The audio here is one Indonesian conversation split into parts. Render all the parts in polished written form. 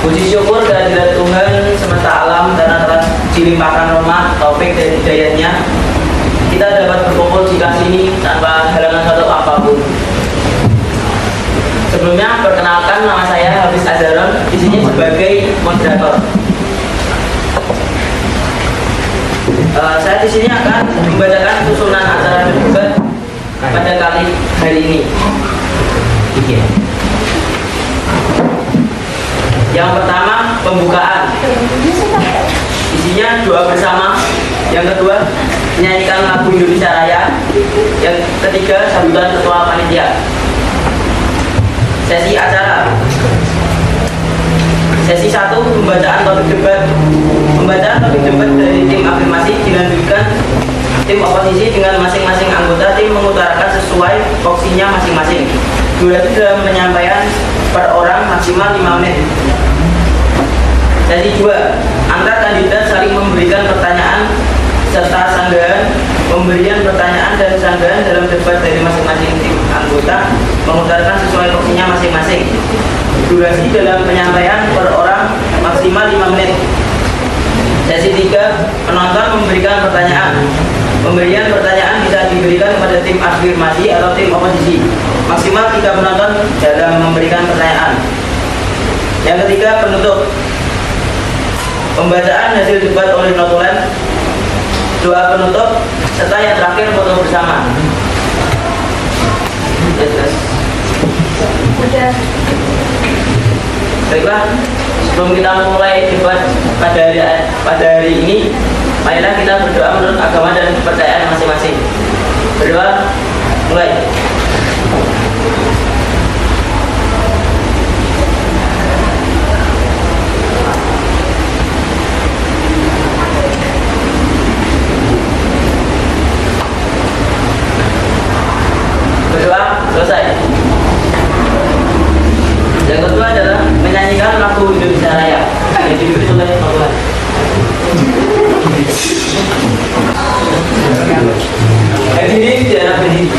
Puji syukur kehadirat Tuhan semesta alam karena telah dilimpahkan rahmat, taufik dan hidayahnya. Kita dapat berkumpul di kelas ini tanpa halangan satu apapun. Sebelumnya perkenalkan, nama saya Hafiz Azharon, di sini sebagai moderator. Saya di sini akan membacakan susunan acara debat pada kali hari ini. Yang pertama, pembukaan. Isinya doa bersama. Yang kedua, menyanyikan lagu Indonesia Raya. Yang ketiga, sambutan ketua panitia. Sesi acara. Sesi 1, pembacaan topik debat. Pembacaan topik debat dari tim afirmasi dilanjutkan tim oposisi dengan masing-masing anggota tim mengutarakan sesuai voksinya masing-masing. Durasi dalam penyampaian per orang maksimal 5 menit. Sesi 2, antar kandidat saling memberikan pertanyaan serta sanggahan. Pemberian pertanyaan dan sanggahan dalam debat dari masing-masing tim anggota mengutarakan sesuai voksinya masing-masing. Durasi dalam penyampaian per orang maksimal 5 menit. Sesi 3, penonton memberikan pertanyaan. Pemberian pertanyaan bisa diberikan kepada tim afirmasi atau tim oposisi. Maksimal 3 penonton dalam memberikan pertanyaan. Yang ketiga, penutup. Pembacaan hasil debat oleh notulen, doa penutup, serta yang terakhir foto bersama. Baiklah, sebelum kita mulai debat pada hari ini, marilah kita berdoa menurut agama dan kepercayaan masing-masing. Berdoa, mulai. Berdoa, selesai. Yang kedua adalah menyanyikan lagu Indonesia Raya. Jadi ditulis oleh Tuhan. Hadirin tidak berdiri.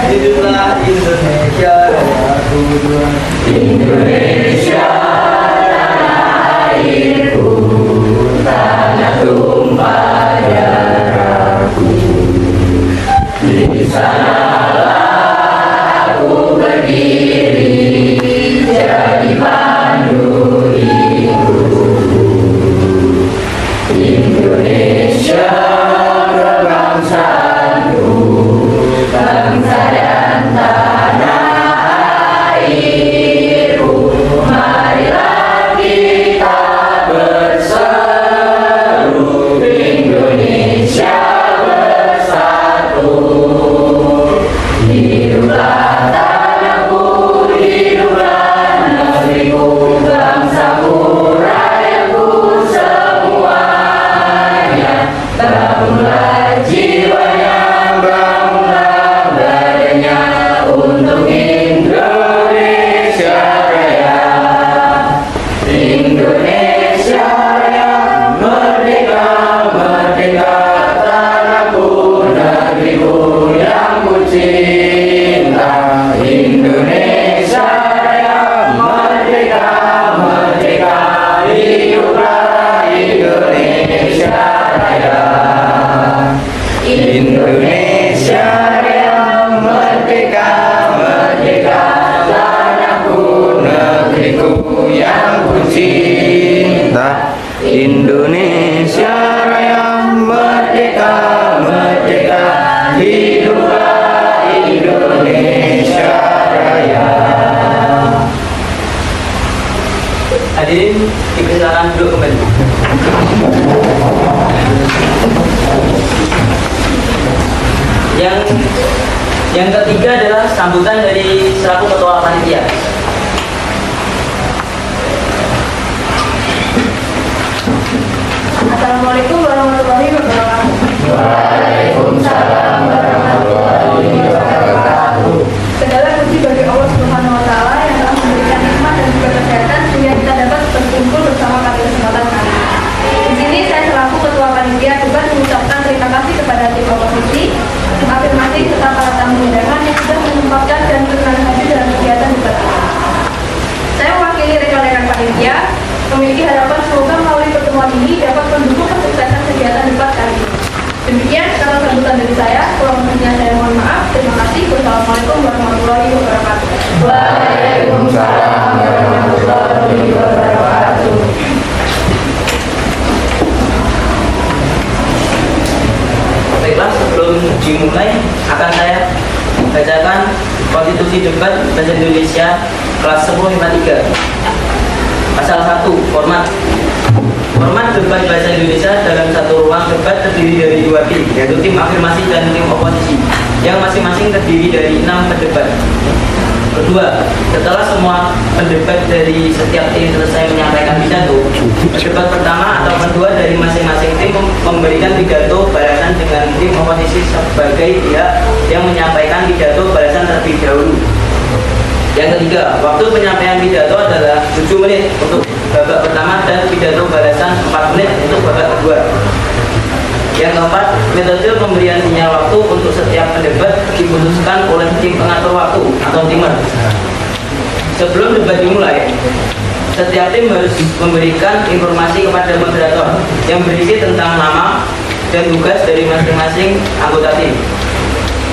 Hiduplah Indonesia Raya. Indonesia tanah airku, tanah tumpah darahku. Di sanalah aku berdiri jadi pandu hidupku. Indonesia berbangsaku, bangsa dan tanah airku. Marilah kita berseru, Indonesia bersatu. Hiduplah tanahku, hiduplah negeriku, bangsaku, rakyatku semuanya. Bangunlah jiwanya, bangunlah badannya untuk Indonesia Raya. Indonesia Raya, merdeka, merdeka, tanahku, negeriku yang ku cinta. Indonesia Raya, merdeka, merdeka, hiduplah Indonesia Raya. Indonesia Raya, merdeka, merdeka, tanahku, negeriku yang ku cinta. Indonesia Raya, merdeka, merdeka, hiduplah Indonesia Raya. Hadirin, dipersilakan duduk kembali. Yang ketiga adalah sambutan dari selaku ketua panitia. Assalamualaikum warahmatullahi wabarakatuh. Waalaikumsalam warahmatullahi wabarakatuh. Segala puji bagi Allah Subhanahu wa taala yang telah memberikan nikmat dan juga kesehatan sehingga kita dapat berkumpul bersama pada kesempatan kali ini. Di sini saya selaku memiliki harapan semoga melalui pertemuan ini dapat mendukung kesuksesan kegiatan debat kali ini. Demikian kata sambutan dari saya. Kurang lebihnya saya mohon maaf. Terima kasih. Wassalamualaikum warahmatullahi wabarakatuh. Waalaikumsalam warahmatullahi wabarakatuh. Baiklah, sebelum dimulai akan saya bacakan konstitusi debat bahasa Indonesia kelas 10 IPA 3. Pasal 1, format. Format debat bahasa Indonesia dalam satu ruang debat terdiri dari 2 tim, yaitu tim afirmasi dan tim oposisi, yang masing-masing terdiri dari 6 pendebat. Kedua, setelah semua pendebat dari setiap tim selesai menyampaikan pidato, pendebat pertama atau kedua dari masing-masing tim memberikan pidato balasan dengan tim oposisi sebagai pihak yang menyampaikan pidato balasan terlebih dahulu. Yang ketiga, waktu penyampaian pidato adalah 7 menit untuk babak pertama dan pidato balasan 4 menit untuk babak kedua. Yang keempat, metode pemberian sinyal waktu untuk setiap pendebat diputuskan oleh tim pengatur waktu atau timer. Sebelum debat dimulai, setiap tim harus memberikan informasi kepada moderator yang berisi tentang nama dan tugas dari masing-masing anggota tim.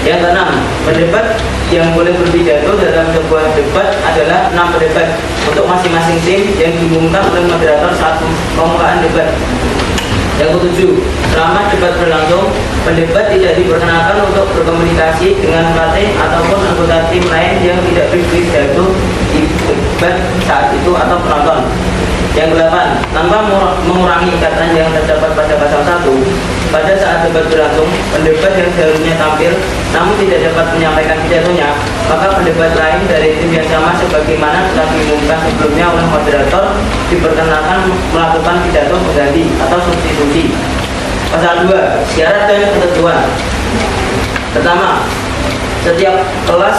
Yang keenam, pendebat yang boleh berpidato dalam sebuah debat adalah 6 pendebat untuk masing-masing tim yang diumumkan oleh moderator saat pembukaan debat. Yang ketujuh, selama debat berlangsung, pendebat tidak diperkenankan untuk berkomunikasi dengan pelatih ataupun anggota tim lain yang tidak berpidato di debat saat itu atau penonton. Yang kedelapan, tanpa mengurangi ikatan yang terdapat pada pasal 1, pada saat debat berlangsung, pendebat yang seharusnya tampil namun tidak dapat menyampaikan pidatonya, maka pendebat lain dari tim yang sama sebagaimana telah diumumkan sebelumnya oleh moderator diperkenankan melakukan pidato pengganti atau substitusi. Pasal 2, syarat dan ketentuan. Pertama, setiap kelas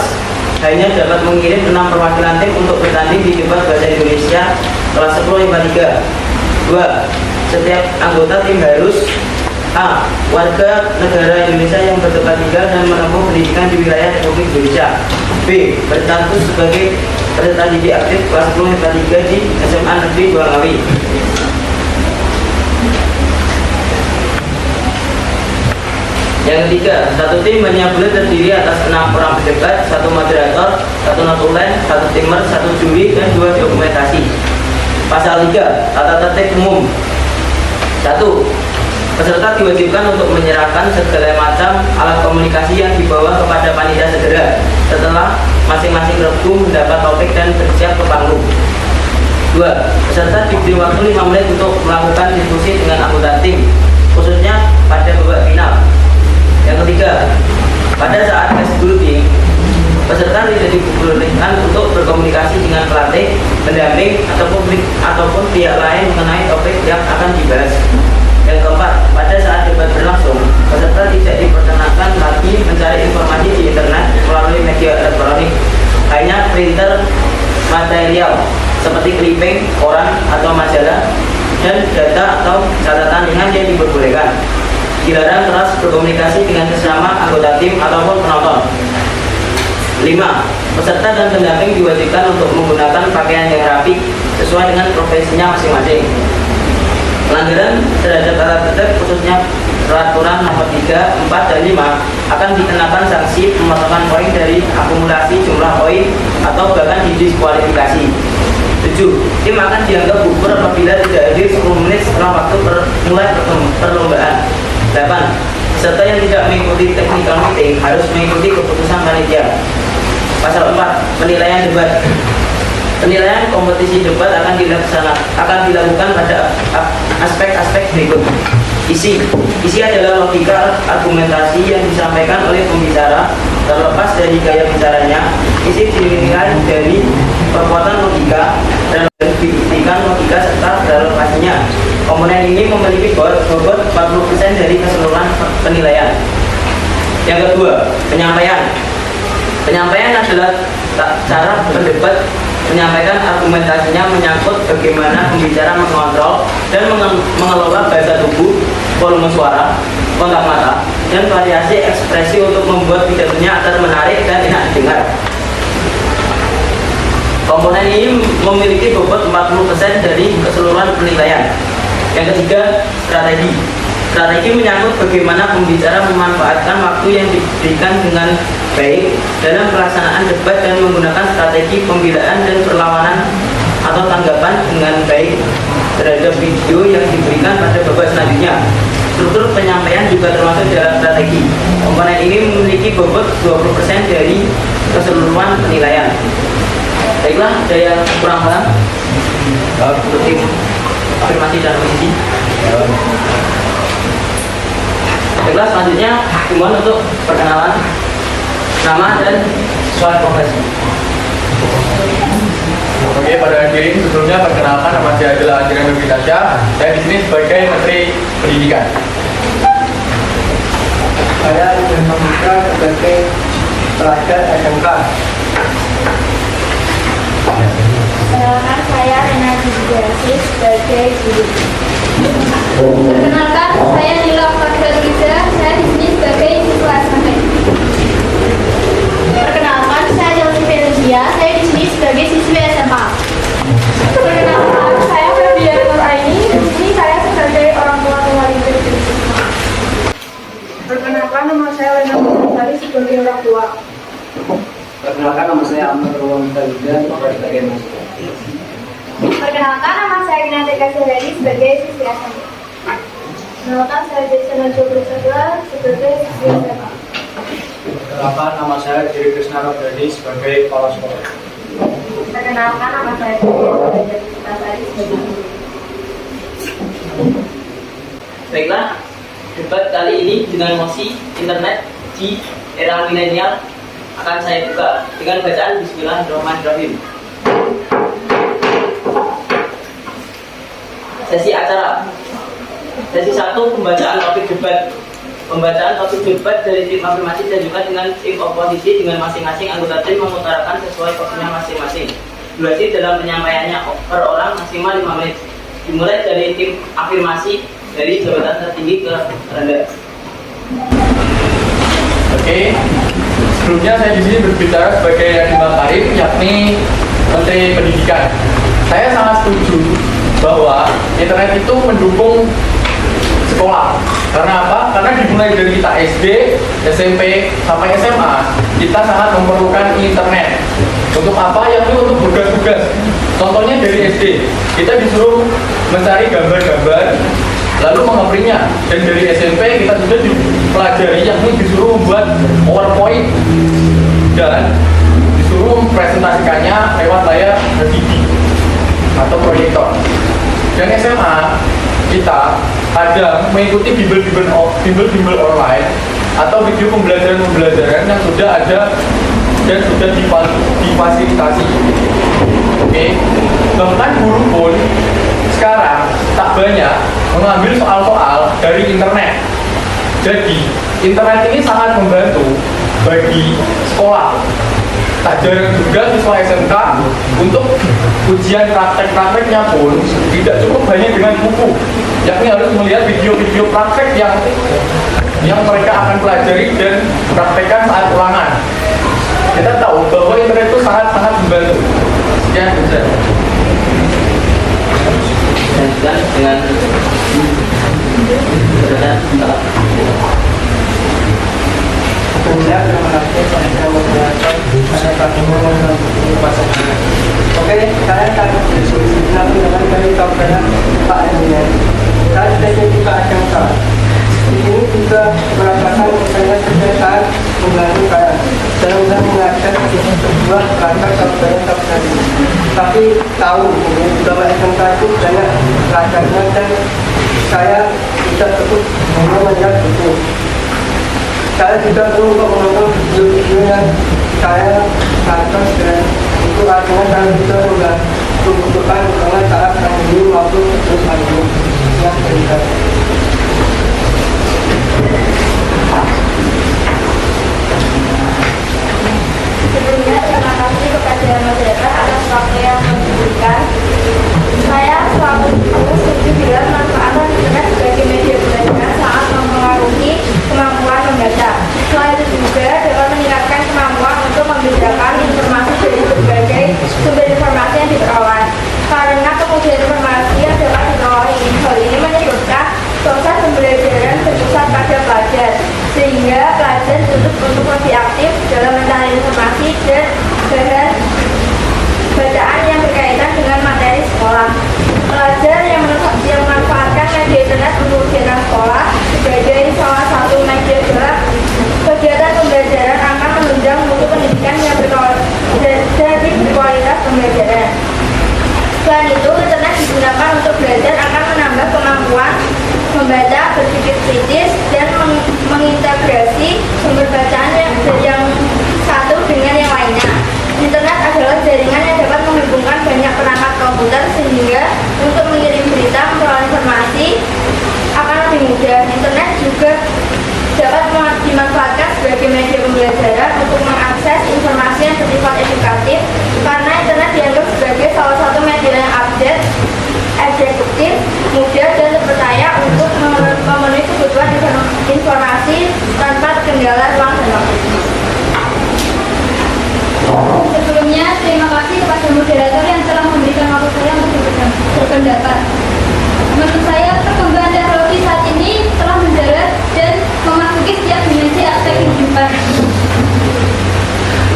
hanya dapat mengirim 6 perwakilan tim untuk bertanding di debat bahasa Indonesia kelas 10 IPA 3. 2. Setiap anggota tim harus A. Warga negara Indonesia yang bertempat tinggal dan menempuh pendidikan di wilayah Republik Indonesia. B. Berstatus sebagai peserta didik aktif kelas 10 IPA 3 di SMA Negeri Bolangawi. Yang ketiga, satu tim hanya boleh terdiri atas 6 orang pendebat, 1 moderator, 1 notulen, 1 timer, 1 juri, dan 2 dokumentasi. Pasal 3, tata tertib umum. 1. Peserta diwajibkan untuk menyerahkan segala macam alat komunikasi yang dibawa kepada panitia segera setelah masing-masing regu mendapat topik dan bersiap ke panggung. 2. Peserta diberi waktu 5 menit untuk melakukan diskusi dengan anggota tim, khususnya pada babak final. Yang ketiga, pada saat tes grouping, peserta tidak diperbolehkan untuk berkomunikasi dengan pelatih, pendamping, ataupun pihak lain mengenai topik yang akan dibahas. Yang keempat, pada saat debat berlangsung, peserta tidak diperkenankan lagi mencari informasi di internet melalui media elektronik, hanya printer material seperti clipping, koran, atau majalah, dan data atau catatan ringan yang diperbolehkan. Dilarang keras berkomunikasi dengan sesama anggota tim ataupun penonton. 5. Peserta dan pendamping diwajibkan untuk menggunakan pakaian yang rapi sesuai dengan profesinya masing-masing. Pelanggaran terhadap tata tertib khususnya peraturan nomor 3, 4, dan 5 akan dikenakan sanksi pemotongan poin dari akumulasi jumlah poin atau bahkan didiskualifikasi. 7. Tim akan dianggap gugur apabila tidak hadir 10 menit setelah waktu mulai perlombaan. 8. Peserta yang tidak mengikuti technical meeting harus mengikuti keputusan panitia. Pasal 4. Penilaian debat. Penilaian kompetisi debat akan dilakukan pada aspek-aspek berikut. Isi adalah logika argumentasi yang disampaikan oleh pembicara. Terlepas dari gaya bicaranya, isi dinilai dari kekuatan logika dan dibuktikan logika serta relevasinya. Komponen ini memiliki bobot 40% dari keseluruhan penilaian. Yang kedua, penyampaian. Penyampaian adalah cara pendebat menyampaikan argumentasinya menyangkut bagaimana pembicara mengontrol dan mengelola bahasa tubuh, volume suara, kontak mata, dan variasi ekspresi untuk membuat pidatonya agar menarik dan enak didengar. Komponen ini memiliki bobot 40% dari keseluruhan penilaian. Yang ketiga, strategi. Strategi menyangkut bagaimana pembicara memanfaatkan waktu yang diberikan dengan baik dalam pelaksanaan debat dan menggunakan strategi pembelaan dan perlawanan atau tanggapan dengan baik terhadap video yang diberikan pada babak selanjutnya. Struktur penyampaian juga termasuk dalam strategi. Komponen ini memiliki bobot 20% dari keseluruhan penilaian. Baiklah, ada yang kurang paham untuk tim afirmasi dan omisi. Baiklah, selanjutnya dimohon untuk perkenalan nama dan soal profesi. Oke, pada akhir ini sebelumnya perkenalkan, nama saya adalah Adrian Nurbitasya. Saya di sini sebagai Menteri Pendidikan. Saya ingin membuka sebagai pelajar SMK. Perkenalkan, saya Rena Didiasi sebagai guru. Perkenalkan, saya Nila Fatriza. Saya di sini sebagai siswa SMP. Perkenalkan, saya Chelsea Venesia. Saya di sini sebagai siswi SMA. Perkenalkan, saya Febian Nuraini. Di sini saya sebagai orang tua murid. Perkenalkan, nama saya Lena Putri sebagai orang tua. Perkenalkan, nama saya Ahmad Ruang Talida sebagai mahasiswa. Perkenalkan, nama saya Ginatika Sehari sebagai siswi SMA. Perkenalkan, saya Jason Najwa sebagai siswa SMA. Perkenalkan, nama saya Jiri Krishna Robradi sebagai kepala sekolah. Perkenalkan, nama saya Dewi Sari sebagai guru. Baiklah, debat kali ini dengan mosi internet di era milenial akan saya buka dengan bacaan Bismillahirrahmanirrahim. Sesi acara. Sesi 1, pembacaan topik debat. Pembacaan topik debat dari tim afirmasi dan juga dengan tim oposisi dengan masing-masing anggota tim mengutarakan sesuai opsinya masing-masing. Durasi dalam penyampaiannya per orang maksimal 5 menit. Dimulai dari tim afirmasi dari jabatan tertinggi ke rendah. Oke, sebelumnya saya di sini berbicara sebagai Nadiem Makarim, yakni Menteri Pendidikan. Saya sangat setuju bahwa internet itu mendukung sekolah. Karena apa? Karena dimulai dari kita SD, SMP, sampai SMA, kita sangat memerlukan internet. Untuk apa? Yakni untuk tugas-tugas. Contohnya dari SD, kita disuruh mencari gambar-gambar, lalu mengeprintnya. Dan dari SMP kita sudah dipelajari, yakni disuruh membuat PowerPoint dan disuruh mempresentasikannya lewat layar LCD atau proyektor. Dan SMA kita ada mengikuti bimbel online atau video pembelajaran yang sudah ada dan sudah difasilitasi. Oke, bahkan guru pun sekarang tak banyak mengambil soal-soal dari internet. Jadi internet ini sangat membantu bagi sekolah. Tak jarang juga siswa SMK untuk ujian praktek-prakteknya pun tidak cukup hanya dengan buku, yakni harus melihat video-video praktek yang mereka akan pelajari dan praktekkan saat ulangan. Kita tahu bahwa internet itu sangat-sangat membantu. Sekian saja. Lanjutkan dengan Sebelumnya, terima kasih saya memperlihatkan aneka pasangan. Oke, saya akan berdiskusi dengan dari kawasan Pak Emilian. Saya sudah juga SMK. Di sini juga merasakan saya setiap saat membantu saya. Saya sudah mengajar sebuah perangkat kabupaten ini. Tapi tahu bahwa SMK itu banyak pelajarnya dan saya tidak cukup hanya melihat buku. Saya juga perlu untuk menonton video-video yang saya tonton dan itu artinya saya juga membutuhkan karena saat kami maupun terus album yang berikan. Sebelumnya, terima kasih kepada moderator atas waktu yang diberikan. Saya selalu setuju bila manfaatan internet sebagai media belajar sangat mempengaruhi kemampuan membaca. Selain itu juga dapat meningkatkan kemampuan untuk membedakan informasi dari berbagai sumber informasi kendala ruang dan waktu. Sebelumnya, terima kasih kepada moderator yang telah memberikan waktu saya untuk berpendapat. Menurut saya, perkembangan teknologi saat ini telah mendarat dan memasuki setiap dimensi aspek kehidupan.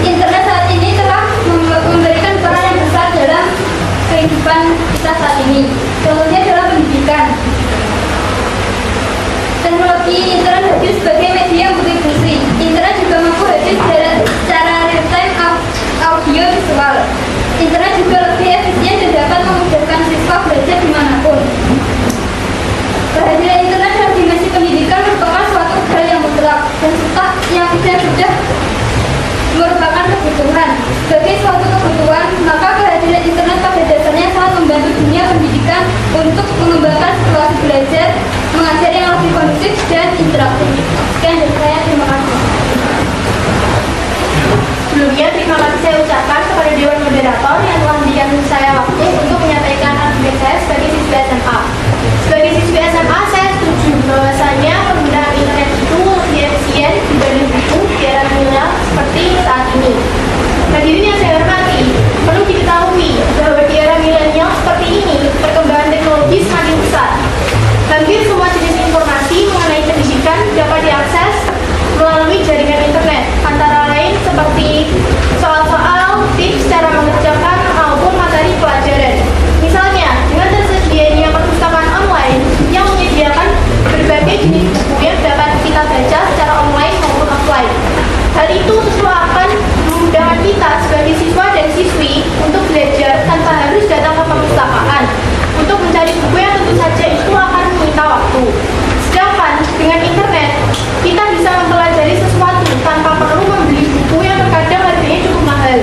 Internet saat ini telah memberikan peran yang besar dalam kehidupan kita saat ini. Contohnya dalam pendidikan. Teknologi internet hadir sebagai media multifungsi. Internet juga mampu hadir secara real-time audio visual. Internet juga lebih efisien dan dapat memudahkan siswa belajar dimanapun. Kehadiran internet dalam dimensi pendidikan merupakan suatu hal yang mutlak dan sudah merupakan kebutuhan. Sebagai suatu kebutuhan, maka kehadiran internet pada dasarnya sangat membantu dunia pendidikan untuk mengembangkan situasi belajar, mengajar yang lebih kondusif dan interaktif. Sekian dari saya, terima kasih. Sebelumnya, terima kasih saya ucapkan kepada Dewan Moderator yang telah memberikan saya waktu untuk menyampaikan argumen saya sebagai siswa SMA. Sebagai siswa SMA, saya setuju bahwasanya penggunaan internet itu lebih efisien dibanding buku di era milenial seperti saat ini. Hadirin yang saya hormati, perlu diketahui bahwa di era milenial seperti ini, perkembangan teknologi semakin pesat. Hampir semua jenis informasi mengenai pendidikan dapat diakses melalui jaringan internet, antara lain seperti soal-soal, tips cara mengerjakan maupun materi pelajaran. Misalnya, dengan tersedianya perpustakaan online yang menyediakan berbagai jenis buku yang dapat kita baca secara online maupun offline. Hal itu tentu akan memudahkan kita sebagai siswa dan siswi untuk belajar tanpa harus datang ke perpustakaan. Untuk mencari buku yang tentu saja itu akan meminta waktu. Sedangkan dengan internet, kita bisa mempelajari sesuatu tanpa perlu membeli buku yang terkadang harganya cukup mahal.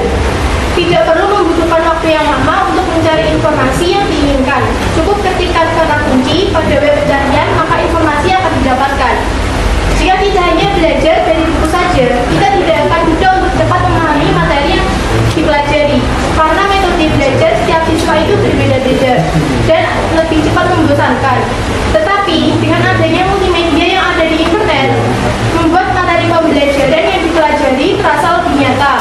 Tidak perlu membutuhkan waktu yang lama untuk mencari informasi yang diinginkan. Cukup ketikkan kata kunci pada web pencarian, maka informasi akan didapatkan. Jika tidak hanya belajar dari buku saja, kita tidak akan mudah untuk cepat memahami materi yang dipelajari. Karena metode belajar setiap siswa itu berbeda-beda dan lebih cepat membosankan. Tetapi dengan adanya multimedia yang ada di internet, membuat materi pembelajaran yang dipelajari terasa lebih nyata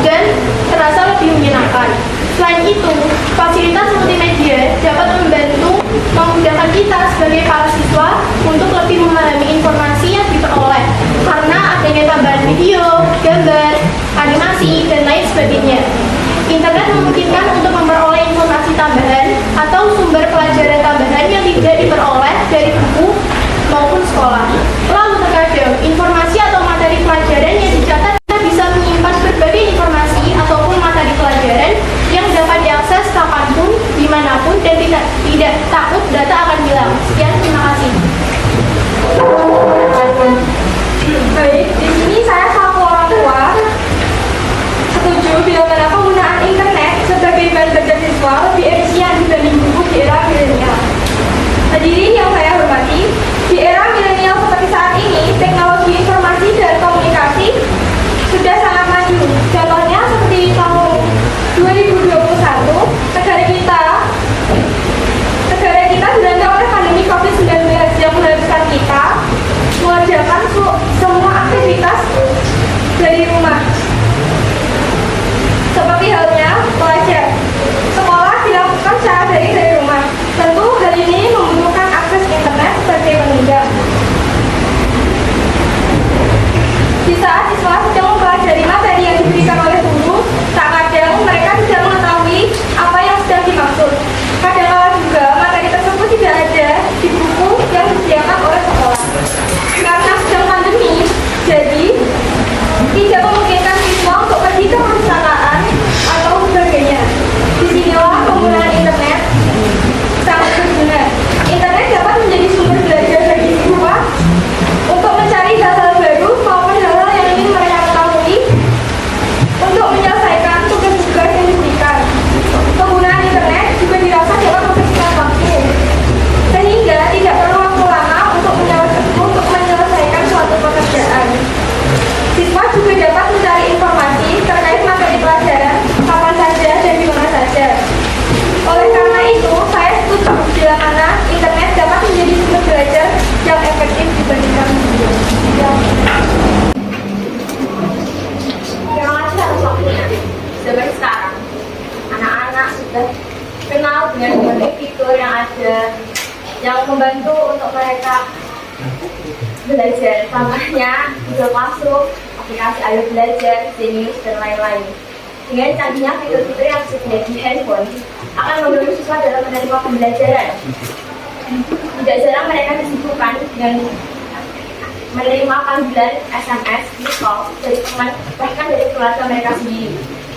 dan terasa lebih menyenangkan. Selain itu, fasilitas multimedia dapat memudahkan kita sebagai para siswa untuk lebih memahami informasi yang diperoleh karena adanya tambahan video, gambar, animasi, dan lain sebagainya. Internet memungkinkan untuk memperoleh informasi tambahan atau sumber pelajaran tambahan yang tidak diperoleh dari buku maupun sekolah. Lalu terkadang informasi atau materi pelajaran yang dicatat bisa menyimpan berbagai informasi ataupun materi pelajaran yang dapat diakses kapanpun, dimanapun, dan tidak takut data akan hilang. Sekian, terima kasih. Baik, di sini saya selaku orang tua setuju bila mana penggunaan internet sebagai bahan dan kenal dengan berbagai fitur yang ada yang membantu untuk mereka belajar. Contohnya Google Classroom, aplikasi Ayo Belajar, Genius, dan lain-lain. Dengan canggihnya fitur-fitur yang sudah di handphone akan membantu siswa dalam menerima pembelajaran. Tidak jarang mereka disibukkan dengan menerima panggilan SMS, call dari teman, bahkan dari keluarga mereka sendiri.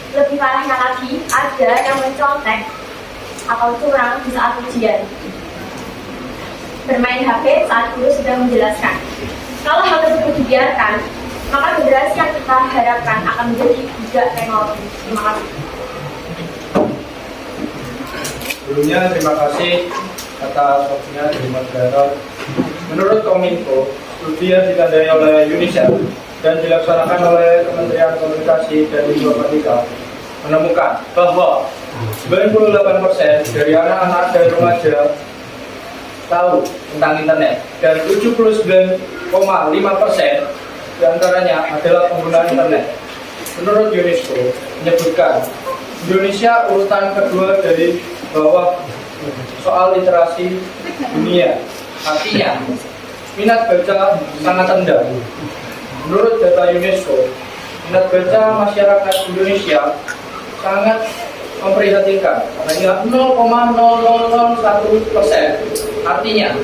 Lebih parahnya lagi, ada yang mencontek atau curang di saat ujian, bermain HP saat guru sedang menjelaskan. Kalau hal tersebut dibiarkan, maka generasi yang kita harapkan akan menjadi budak teknologi. Terima kasih. Sebelumnya terima kasih atas waktunya dari moderator. Menurut Kominfo, studi yang ditandai oleh UNICEF dan dilaksanakan oleh Kementerian Komunikasi dan Informatika menemukan bahwa 98% dari anak-anak dan remaja tahu tentang internet dan 79,5% diantaranya adalah pengguna internet. Menurut UNESCO menyebutkan Indonesia urutan kedua dari bawah soal literasi dunia. Artinya minat baca sangat rendah. Menurut data UNESCO, minat baca masyarakat Indonesia sangat memprihatinkan, hanya 0,0001%. Artinya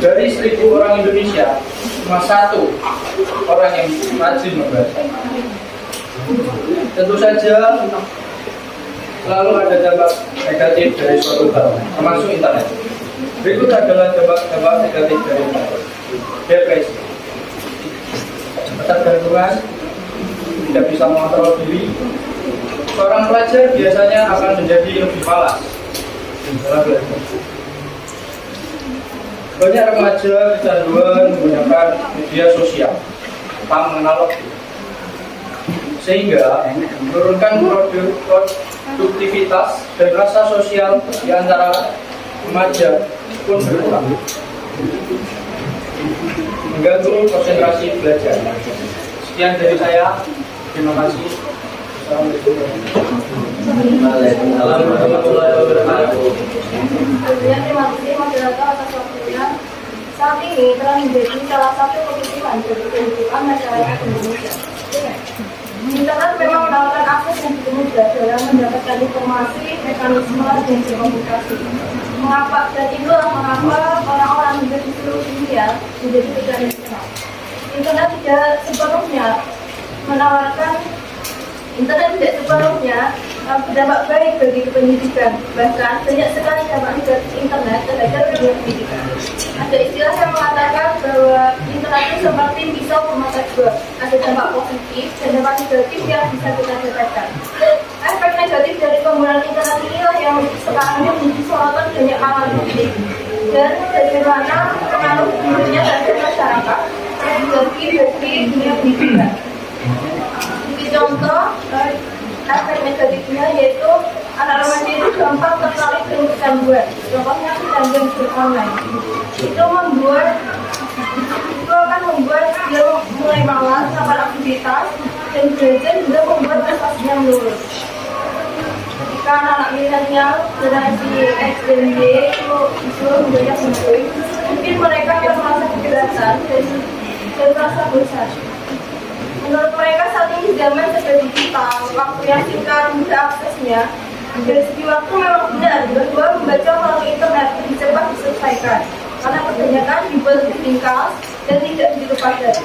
dari 1.000 orang Indonesia cuma 1 orang yang rajin membaca. Tentu saja selalu ada dampak negatif dari suatu hal, termasuk internet. Berikut adalah dampak negatif dari internet. Depresi, ketergantungan, tidak bisa mengontrol diri. Seorang pelajar biasanya akan menjadi lebih malas dalam belajar. Banyak remaja kecanduan menggunakan media sosial tanpa mengenal waktu, sehingga menurunkan produktivitas dan rasa sosial di antara remaja pun berkurang, mengganggu konsentrasi belajar. Sekian dari saya, terima kasih. Waalaikumsalam warahmatullahi wabarakatuh. Sebelumnya terima kasih moderator atas waktunya. Saat ini telah menjadi salah satu kebutuhan bagi kehidupan masyarakat Indonesia. Internet memang menawarkan akses yang cukup mudah dalam mendapatkan informasi, mekanisme, dan komunikasi. Mengapa orang-orang di seluruh dunia menjadi pencari internet? Internet tidak sepenuhnya berdampak baik bagi pendidikan. Bahkan banyak sekali dampak negatif internet terhadap dunia pendidikan. Ada istilah yang mengatakan bahwa internet itu seperti pisau bermata dua. Ada dampak positif dan dampak negatif yang bisa kita dapatkan. Efek negatif dari penggunaan internet inilah yang sekarang ini menjadi sorotan banyak kalangan publik dan bagaimana pengaruh buruknya terhadap masyarakat bagi dunia pendidikan. Contoh efek negatifnya yaitu anak remaja itu gampang tertarik dengan kecanduan. Contohnya kecanduan game online. Itu akan membuat dia mulai malas melakukan aktivitas dan belajar juga membuat prestasinya menurun. Jika anak milenial generasi X dan Y itu banyak muncul, mungkin mereka akan merasa keberatan dan merasa bosan. Menurut mereka saat ini zaman serba digital, waktu yang singkat, mudah aksesnya. Dari segi waktu memang benar, bahwa membaca melalui internet lebih cepat diselesaikan, karena kebanyakan dibuat lebih ringkas dan tidak begitu padat.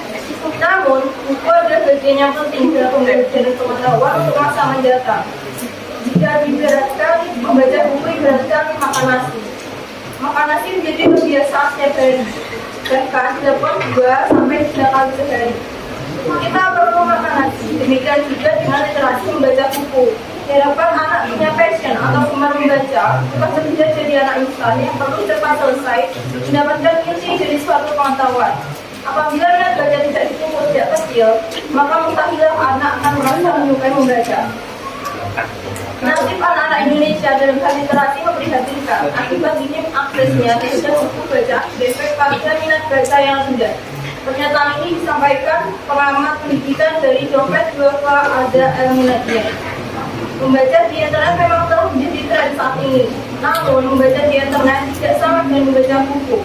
Namun, buku adalah bagian yang penting dalam pembelajaran pengetahuan untuk masa mendatang. Jika diberatkan, membaca buku ibaratkan makan nasi. Makan nasi menjadi kebiasaan setiap hari, bahkan dilakukan 2-3 kali sehari. Kita perlu makan nasi, demikian juga dengan literasi membaca buku. Diharapkan anak punya passion atau gemar membaca, bukan saja jadi anak instan yang perlu cepat selesai, mendapatkan inti dari suatu pengetahuan. Apabila minat baca tidak ditumbuh sejak kecil, maka mustahil anak akan merasa menyukai membaca. Nasib anak-anak Indonesia dalam hal literasi memprihatinkan, akibat minim aksesnya terhadap buku bacaan efek pada minat baca yang rendah. Pernyataan ini disampaikan pengamat pendidikan dari Dompet Dua Ada Elminadia. Membaca di internet memang telah menjadi tren saat ini. Namun, membaca di internet tidak sama dengan membaca buku.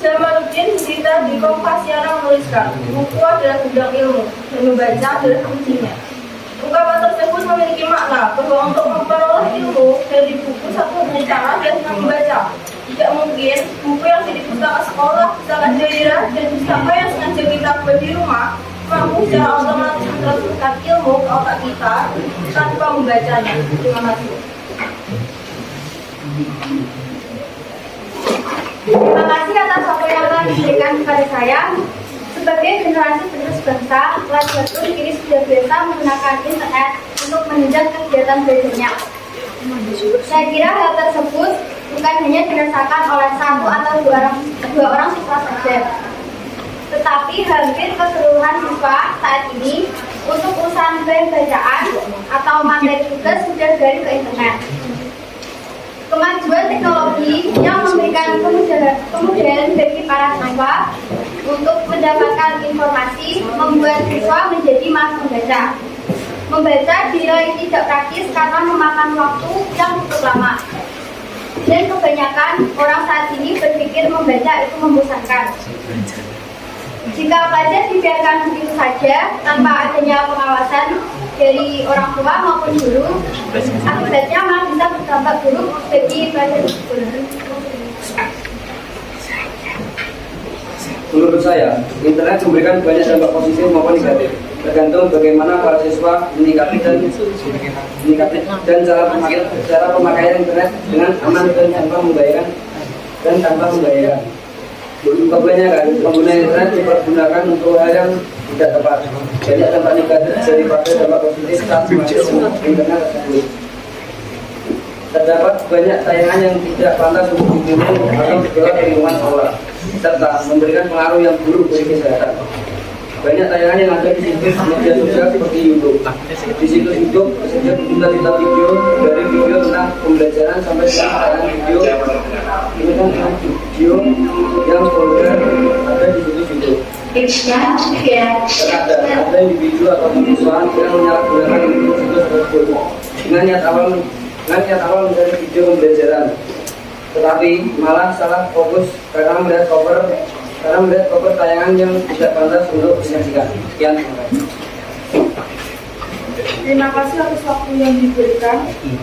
Jamaluddin cerita di Kompas Siaran menuliskan, buku adalah gudang ilmu, dan membaca adalah kuncinya. Ungkapan tersebut memiliki makna bahwa untuk memperoleh ilmu dari buku satu-satunya cara adalah membaca. Tidak mungkin buku yang di pustaka sekolah, pustaka daerah, dan pustaka yang sengaja kita buat di rumah mampu secara otomatis mentransferkan ilmu ke otak kita tanpa membacanya. Terima kasih. Terima kasih atas waktu yang telah diberikan kepada saya. Sebagai generasi penerus bangsa, kelas 1 kini sudah biasa menggunakan internet untuk menunjang kegiatan belajarnya. Saya kira hal tersebut bukan hanya dirasakan oleh satu atau dua orang siswa saja, tetapi hampir keseluruhan siswa saat ini untuk urusan bacaan atau materi tugas sudah dari ke internet. Kemajuan teknologi yang memberikan kemudahan bagi para siswa untuk mendapatkan informasi membuat siswa menjadi malas membaca. Membaca dinilai tidak praktis karena memakan waktu yang cukup lama. Dan kebanyakan orang saat ini berpikir membaca itu membosankan. Jika pelajar dibiarkan begitu saja tanpa adanya pengawasan dari orang tua maupun guru, akibatnya malah bisa berdampak buruk bagi pelajar tersebut. Menurut saya, internet memberikan banyak dampak positif maupun negatif, tergantung bagaimana para siswa menyikapi dan cara pemakaian internet dengan aman dan tanpa membahayakan. Kebanyakan pengguna internet dipergunakan untuk hal yang tidak tepat. Banyak dampak negatif daripada dampak positif saat mengakses internet tersebut. Terdapat banyak tayangan yang tidak pantas untuk ditonton atau dijual di lingkungan sekolah, serta memberikan pengaruh yang buruk bagi kesehatan. Banyak tayangan yang ada di situs media sosial seperti YouTube. Di situs YouTube tersedia berjuta-juta video, dari video tentang pembelajaran sampai tayangan video yang vulgar ada di situs YouTube. Terkadang ada individu atau perusahaan yang menyalahgunakan situs tersebut dengan niat awal mencari video pembelajaran, tetapi malah salah fokus karena melihat cover tayangan yang tidak pantas untuk disaksikan. Sekian. Terima kasih atas waktu yang diberikan.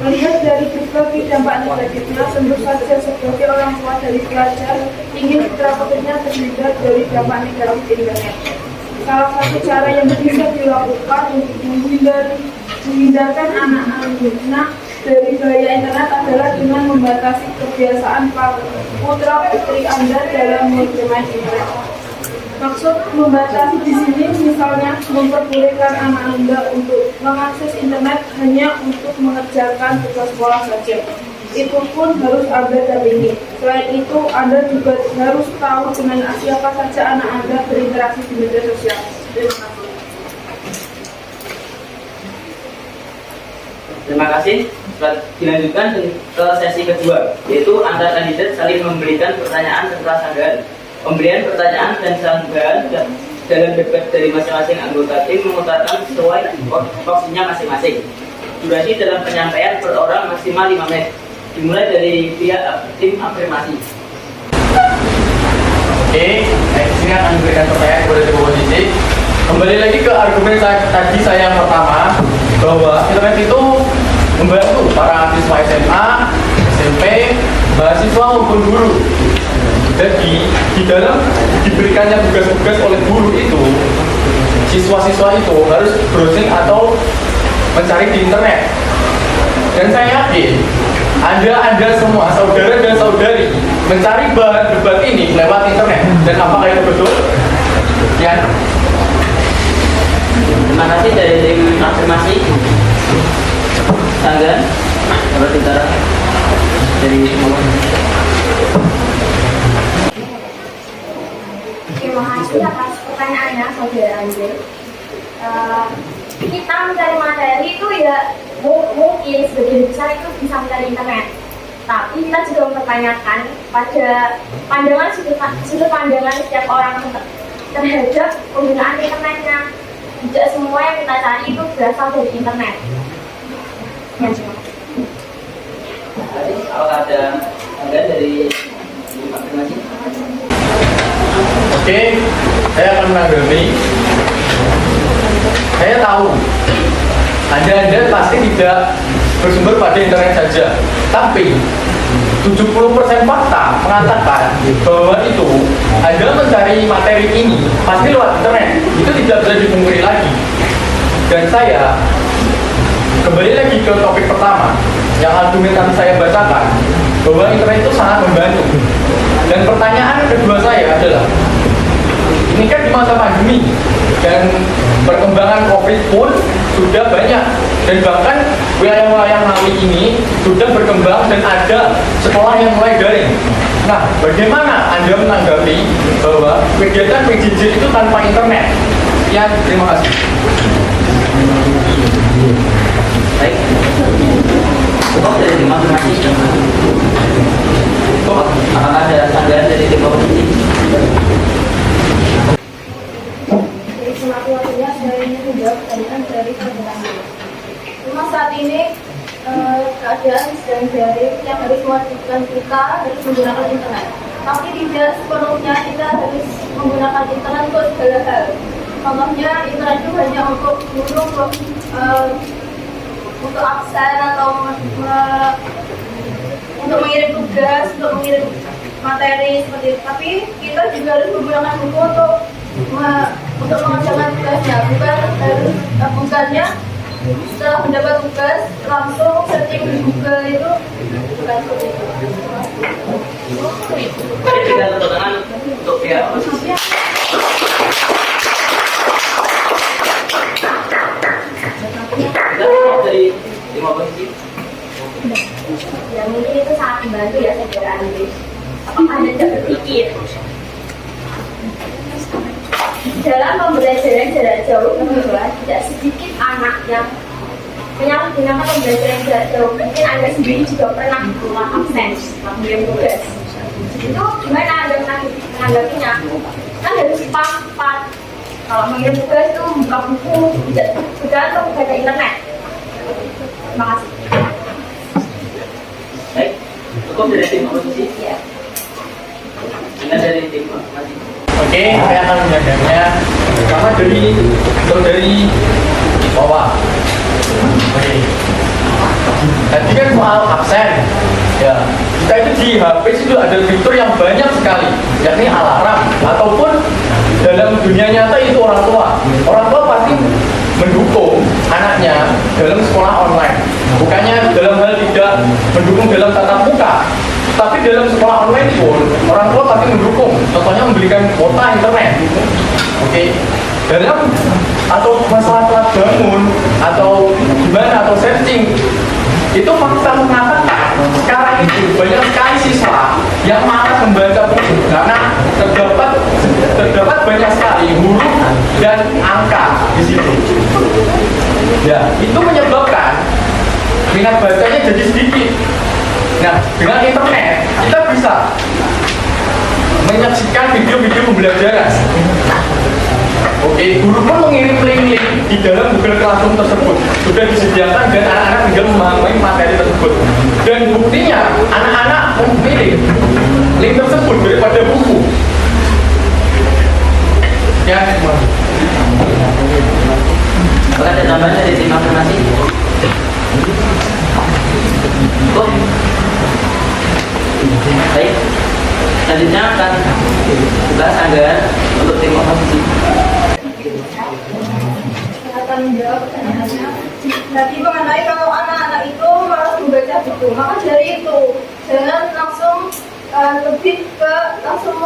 Melihat dari berbagai dampak negatifnya, tentu saja sebagai orang tua dari pelajar ingin putra putrinya terhindar dari dampak negatif internet. Salah satu cara yang bisa dilakukan untuk menghindarkan anak-anak dari bahaya internet adalah dengan membatasi kebiasaan putra putri Anda dalam bermain internet. Maksud membatasi di sini misalnya memperbolehkan anak Anda untuk mengakses internet hanya untuk mengerjakan tugas sekolah saja. Itu pun harus Anda dampingi. Selain itu, Anda juga harus tahu dengan siapa saja anak Anda berinteraksi di media sosial. Terima kasih. Terima kasih. Dilanjutkan ke sesi kedua, yaitu antar kandidat saling memberikan pertanyaan serta sanggahan. Pemberian pertanyaan dan sanggahan dalam debat dari masing-masing anggota tim mengutarakan sesuai porsinya masing-masing. Durasi dalam penyampaian per orang maksimal 5 menit. Dimulai dari pihak tim afirmasi. Oke, di sini akan memberikan pertanyaan kepada tim oposisi. Kembali lagi ke argumen tadi saya yang pertama, bahwa internet itu membantu para siswa SMA, SMP, mahasiswa maupun guru. Jadi di dalam diberikannya tugas-tugas oleh guru itu, siswa-siswa itu harus browsing atau mencari di internet. Dan saya yakin Anda semua, saudara dan saudari, mencari bahan debat ini lewat internet. Dan apakah itu betul? Ya. Terima kasih dari tim afirmasi. Sanggahan dapat bicara dari semua. Terima kasih atas pertanyaannya, saudara Anjir. Kita mencari materi itu ya mungkin sebagian besar itu bisa mencari internet. Tapi kita juga mempertanyakan pada sudut pandangan setiap orang terhadap penggunaan internetnya. Tidak semua yang kita cari itu berasal dari internet. Apakah ada anggaran dari masing-masing? Oke, saya akan menanggapi. Saya tahu Anda pasti tidak bersumber pada internet saja, tapi 70% fakta mengatakan bahwa itu Anda mencari materi ini pasti lewat internet. Itu tidak bisa dipungkiri lagi. Dan saya kembali lagi ke topik pertama yang argumentasi saya bacakan, bahwa internet itu sangat membantu. Dan pertanyaan kedua saya adalah, ini kan di masa pandemi dan perkembangan COVID pun sudah banyak, dan bahkan wilayah-wilayah Ngawi ini sudah berkembang dan ada sekolah yang mulai daring. Nah, bagaimana Anda menanggapi bahwa kegiatan PJJ itu tanpa internet? Ya, terima kasih. Baik. Cukup dari masing-masing. Cukup. Apakah ada anggaran dari tim komisi? Jadi waktunya saya ingin menjawab pertanyaan dari pertanyaan. Cuma saat ini keadaan sedang daring yang harus mewajibkan kita harus menggunakan internet. Tapi tidak sepenuhnya kita harus menggunakan internet untuk segala hal. Contohnya internet itu hanya untuk guru, untuk absen atau untuk mengirim tugas, untuk mengirim materi seperti itu. Tapi kita juga harus menggunakan buku untuk mengerjakan tugasnya, bukannya setelah mendapat tugas langsung searching di Google itu bukan seperti itu. Mari kita tepuk tangan untuk pihak oposisi. Kita cukup dari tim oposisi. Ya mungkin itu sangat membantu ya saudara Andri. Apakah Anda tidak berpikir dalam pembelajaran jarak jauh bahwa tidak sedikit anak yang menyalahgunakan pembelajaran jarak jauh? Mungkin Anda sendiri juga pernah di rumah absen mengirim tugas. Itu gimana Anda menanggapinya? Kan harus cepat. Kalau mengirim tugas itu buka buku, tidak atau baca internet. Terima kasih. Baik. Cukup dari tim oposisi. Ya. Ini dari tim masing-masing. Oke, saya akan menjawabnya pertama dari bawah. Oke. Tadi kan soal absen. Ya, kita itu di HP itu ada fitur yang banyak sekali, yakni alarm ataupun dalam dunia nyata itu orang tua. Orang tua pasti mendukung anaknya dalam sekolah online. Bukannya dalam hal tidak mendukung dalam tatap muka, tapi dalam sekolah online pun orang tua pasti mendukung. Contohnya membelikan kuota internet. Oke. Dalam atau masalah telat bangun atau gimana atau searching, itu fakta mengatakan sekarang itu banyak sekali siswa yang malas membaca buku karena terdapat banyak sekali huruf dan angka di situ. Ya, itu menyebabkan minat bacanya jadi sedikit. Nah, dengan internet kita bisa menyaksikan video-video pembelajaran. Oke, guru pun mengirim link-link di dalam Google Classroom tersebut sudah disediakan dan anak-anak tinggal memahami materi tersebut. Dan buktinya anak-anak memilih link tersebut daripada buku. Ya, Apakah ada tambahan dari tim masing-masing? Cukup. Baik. Selanjutnya akan dibahas anggaran untuk tim oposisi. Saya akan menjawab pertanyaannya. Jadi mengenai kalau anak-anak itu malas membaca buku, maka dari itu jangan langsung langsung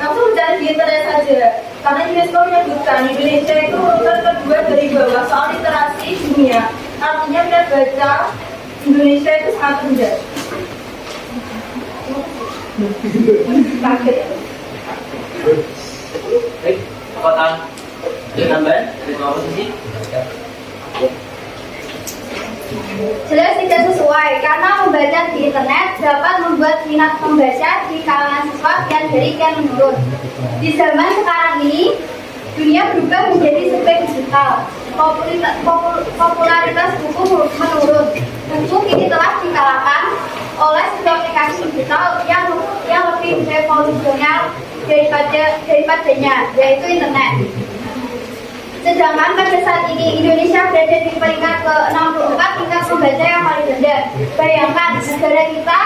mencari di internet saja. Karena UNESCO menyebutkan Indonesia itu urutan kedua dari bawah soal literasi dunia. Artinya minat baca Indonesia itu sangat rendah. Kaget. Baik. Apakah ada tambahan dari tim oposisi? Jelas tidak sesuai karena membaca di internet dapat membuat minat membaca di kalangan siswa kian hari kian menurun. Di zaman sekarang ini dunia berubah menjadi serba digital. Popularitas buku menurun. tentu ini telah dikalahkan oleh sebuah aplikasi digital yang lebih revolusioner daripadanya, yaitu internet. Sedangkan pada saat ini Indonesia berada di peringkat ke-64 tingkat membaca yang paling rendah. Bayangkan negara kita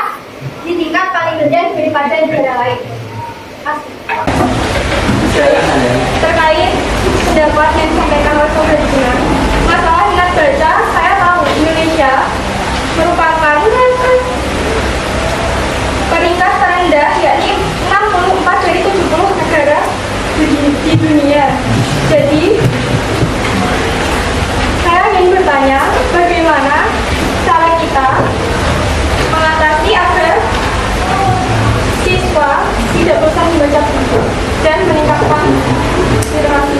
di tingkat paling rendah daripada negara lain. Terkait pendapat yang disampaikan oleh Sobat Jinan, masalah minat baca, saya tahu Indonesia merupakan peringkat terendah, yakni 64 dari 70 negara di dunia. Jadi, saya ingin bertanya, bagaimana cara kita mengatasi agar siswa tidak bosan membaca buku dan meningkatkan literasi.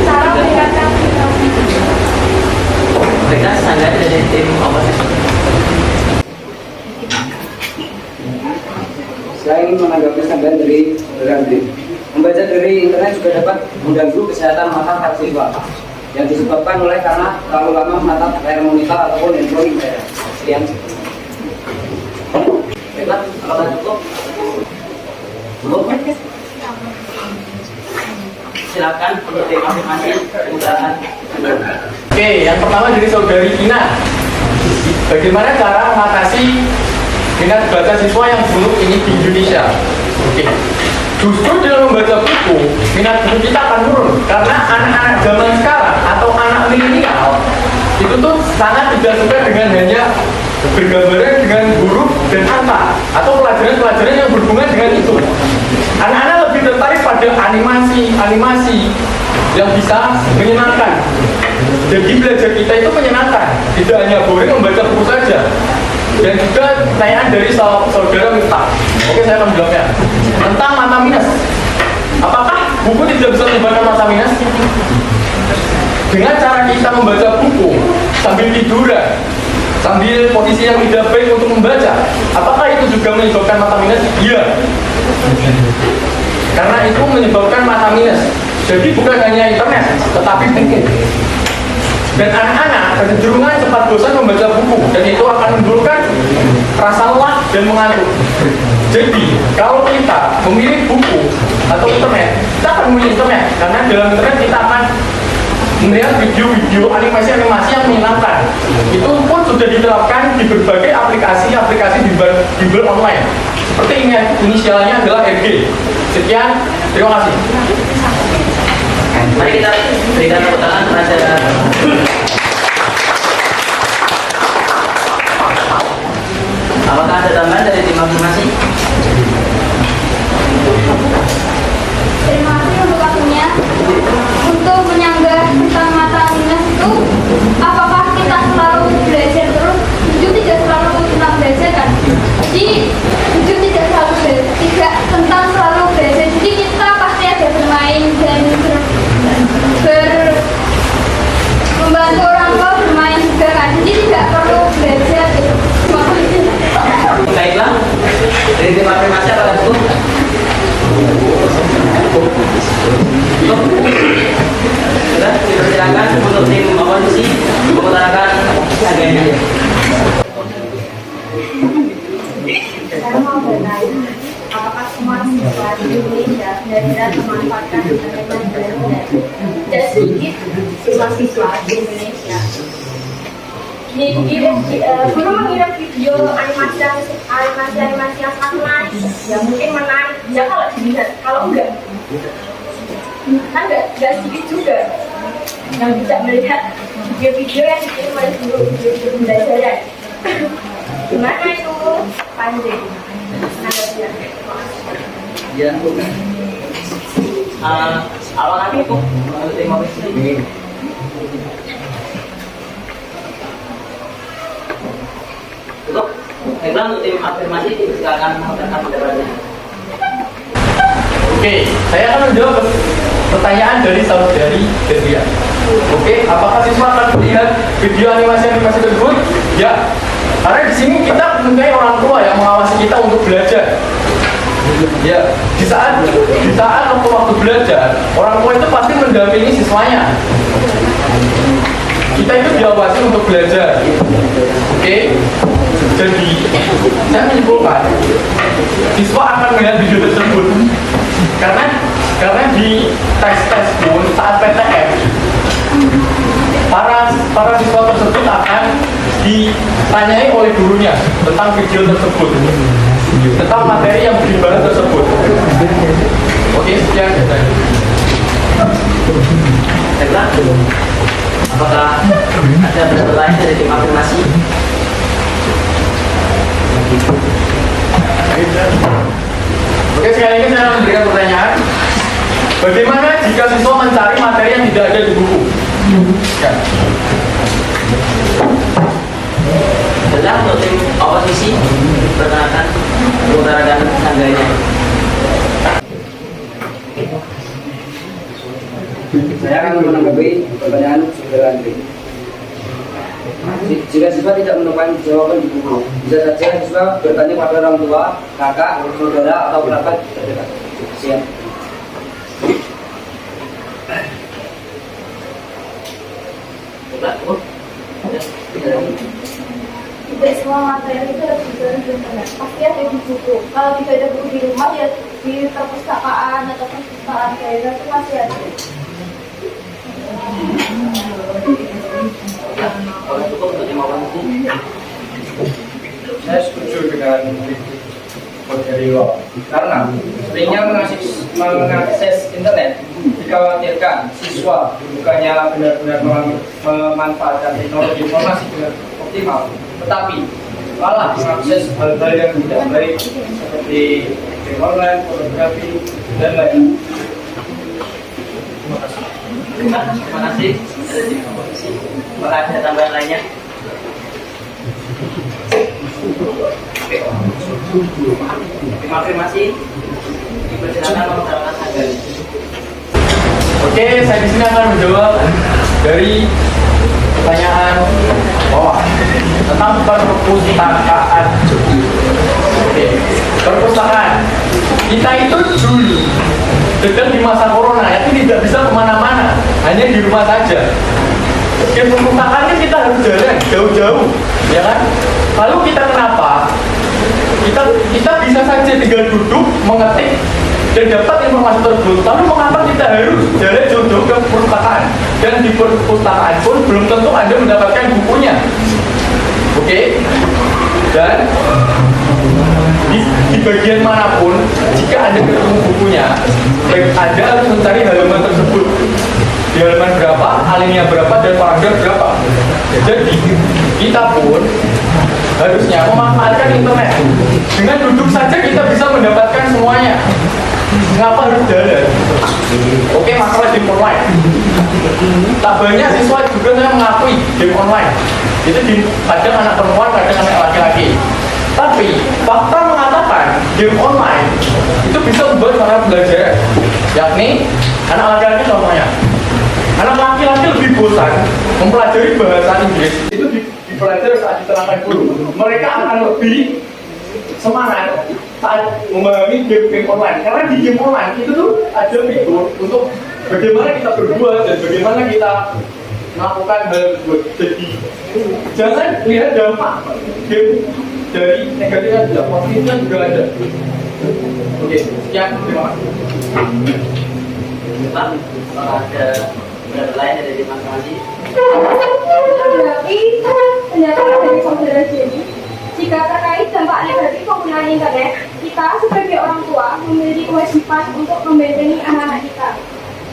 Cara meningkatkan literasi. Mereka sanggahan dari tim oposisi. Saya ingin menanggapi sanggahan dari saudara Andri. Membaca dari internet juga dapat mengganggu kesehatan mata para siswa yang disebabkan oleh karena terlalu lama menatap layar monitor ataupun handphone. Sekian. Baiklah, apakah cukup? Cukup? Silakan untuk tim afirmasi utarakan. Oke, yang pertama dari saudari Ina. Bagaimana cara mengatasi minat baca siswa yang buruk ini di Indonesia? Oke. Justru dalam membaca buku, minat buku kita akan turun karena anak-anak zaman sekarang atau anak milenial itu tuh sangat tidak suka dengan hanya bergambaran dengan huruf dan angka atau pelajaran-pelajaran yang berhubungan dengan itu. Anak-anak lebih tertarik pada animasi yang bisa menyenangkan. Jadi belajar kita itu menyenangkan, tidak hanya boring membaca buku saja. Dan juga pertanyaan dari saudara Miftah. Oke, saya akan menjawabnya tentang mata minus. Apakah buku tidak bisa membaca mata minus? Dengan cara kita membaca buku sambil tiduran, sambil posisi yang tidak baik untuk membaca, apakah itu juga menyebabkan mata minus? Iya. Karena itu menyebabkan mata minus. Jadi bukan hanya internet, tetapi buku. Dan anak-anak kecenderungan cepat bosan membaca buku, dan itu akan menimbulkan rasa lelah dan mengantuk. Jadi kalau kita memilih buku atau internet, kita akan memilih internet karena dalam internet kita akan melihat video-video animasi-animasi yang menyenangkan. Itu pun sudah diterapkan di berbagai aplikasi bimbel online. Seperti inisialnya adalah RG. Sekian, terima kasih. Mari kita berikan tepuk tangan kepada apakah ada tambahan dari tim afirmasi? Terima kasih untuk waktunya. Untuk menyanggah tentang mata minus itu, apakah kita selalu belajar terus? Jujur tidak selalu tentang belajar kan? Jadi jujur tidak selalu tidak tentang selalu belajar. Jadi kita pasti ada bermain dan membantu orang tua bermain juga kan? Jadi tidak perlu belajar. Baiklah, dari tim afirmasi apakah cukup? Sudah, dipersilakan untuk tim oposisi mengutarakan agendanya. Saya mau bertanya, apakah semua siswa di Indonesia benar-benar memanfaatkan internet dan belajar? Tidak sedikit siswa-siswa di Indonesia guru mengirim video animasi yang sangat menarik, ya mungkin menarik ya kalau dilihat, kalau enggak kan enggak sedikit juga yang bisa melihat video-video yang dikirim oleh guru, video pembelajaran. Gimana itu Panji? Ya. Apakah cukup untuk tim oposisi? Cukup? Baiklah, untuk tim afirmasi silakan mengutarakan pendapatnya. Oke, saya akan menjawab pertanyaan dari saudari Delia. Oke, apakah siswa akan melihat video animasi-animasi tersebut? Ya, karena di sini kita mempunyai orang tua yang mengawasi kita untuk belajar. Ya, di saat waktu belajar, orang tua itu pasti mendampingi siswanya. kita itu diawasi untuk belajar. Oke? Jadi, saya menyimpulkan siswa akan melihat video tersebut karena di tes pun saat PTM para siswa tersebut akan ditanyai oleh gurunya tentang video tersebut, tentang materi yang dibahas tersebut. Oke, sekian dari Baiklah. Apakah ada pertanyaan dari tim afirmasi? Oke, sekali lagi saya memberikan pertanyaan. Bagaimana jika siswa mencari materi yang tidak ada di buku? Ya. Baiklah, untuk tim oposisi perkenalkan mengutarakan sanggahnya. Saya akan menanggapi pertanyaan saudara Andri. Jika siswa tidak menemukan jawaban di buku, bisa saja siswa bertanya pada orang tua, kakak, saudara, atau kerabat terdekat. Siap. Baiklah, Tidak semua materi itu harus dicari di internet. Pasti ada di buku. Kalau tidak ada buku di rumah, ya di perpustakaan atau perpustakaan daerah itu masih ada. Kalau cukup untuk tim oposisi. Saya setuju dengan dari lo karena seringnya mengakses internet dikhawatirkan siswa bukannya benar-benar memanfaatkan teknologi informasi dengan optimal, tetapi malah mengakses hal-hal yang tidak baik seperti game online, pornografi, dan lain-lain. Terima kasih dari tim oposisi. Apakah ada tambahan lainnya? Tim afirmasi dipersilakan mengutarakan sanggahnya. Oke, saya di sini akan menjawab dari pertanyaan bawah tentang perpustakaan. Oke, perpustakaan. Kita itu dulu sedang di masa corona, itu tidak bisa kemana-mana, hanya di rumah saja. Di perpustakaan ini kita harus jalan jauh-jauh, ya kan? Lalu kita kenapa? Kita bisa saja tinggal duduk, mengetik, dan dapat informasi tersebut. Lalu mengapa kita harus jalan jauh-jauh ke perpustakaan? Dan di perpustakaan pun belum tentu Anda mendapatkan bukunya. Oke? Dan di bagian manapun, jika Anda ketemu bukunya, Anda harus mencari halaman tersebut. Di halaman berapa, alinea berapa, dan paragraf berapa. Jadi, kita pun harusnya memanfaatkan internet. Dengan duduk saja kita bisa mendapatkan semuanya. Mengapa harus jalan? Oke, masalah game online. Tak banyak siswa juga saya mengakui game online. Itu kadang anak perempuan, kadang anak laki-laki. Tapi fakta mengatakan game online itu bisa membuat cara belajar, yakni anak laki-laki contohnya. Anak laki-laki lebih bosan mempelajari bahasa Inggris itu dipelajari saat diterangkan guru. Mereka akan lebih semangat saat memahami game online, karena di game online itu tuh ada fitur untuk bagaimana kita berbuat dan bagaimana kita melakukan hal tersebut. Jadi jangan lihat dampak game dari negatifnya juga, positifnya juga ada. Oke, sekian, terima kasih. Pak, apakah ada pendapat lain dari tim afirmasi? Berarti pendapat dari saudara Jenny, jika terkait dampak negatif penggunaan internet, kita sebagai orang tua memiliki kewajiban untuk membentengi anak-anak kita.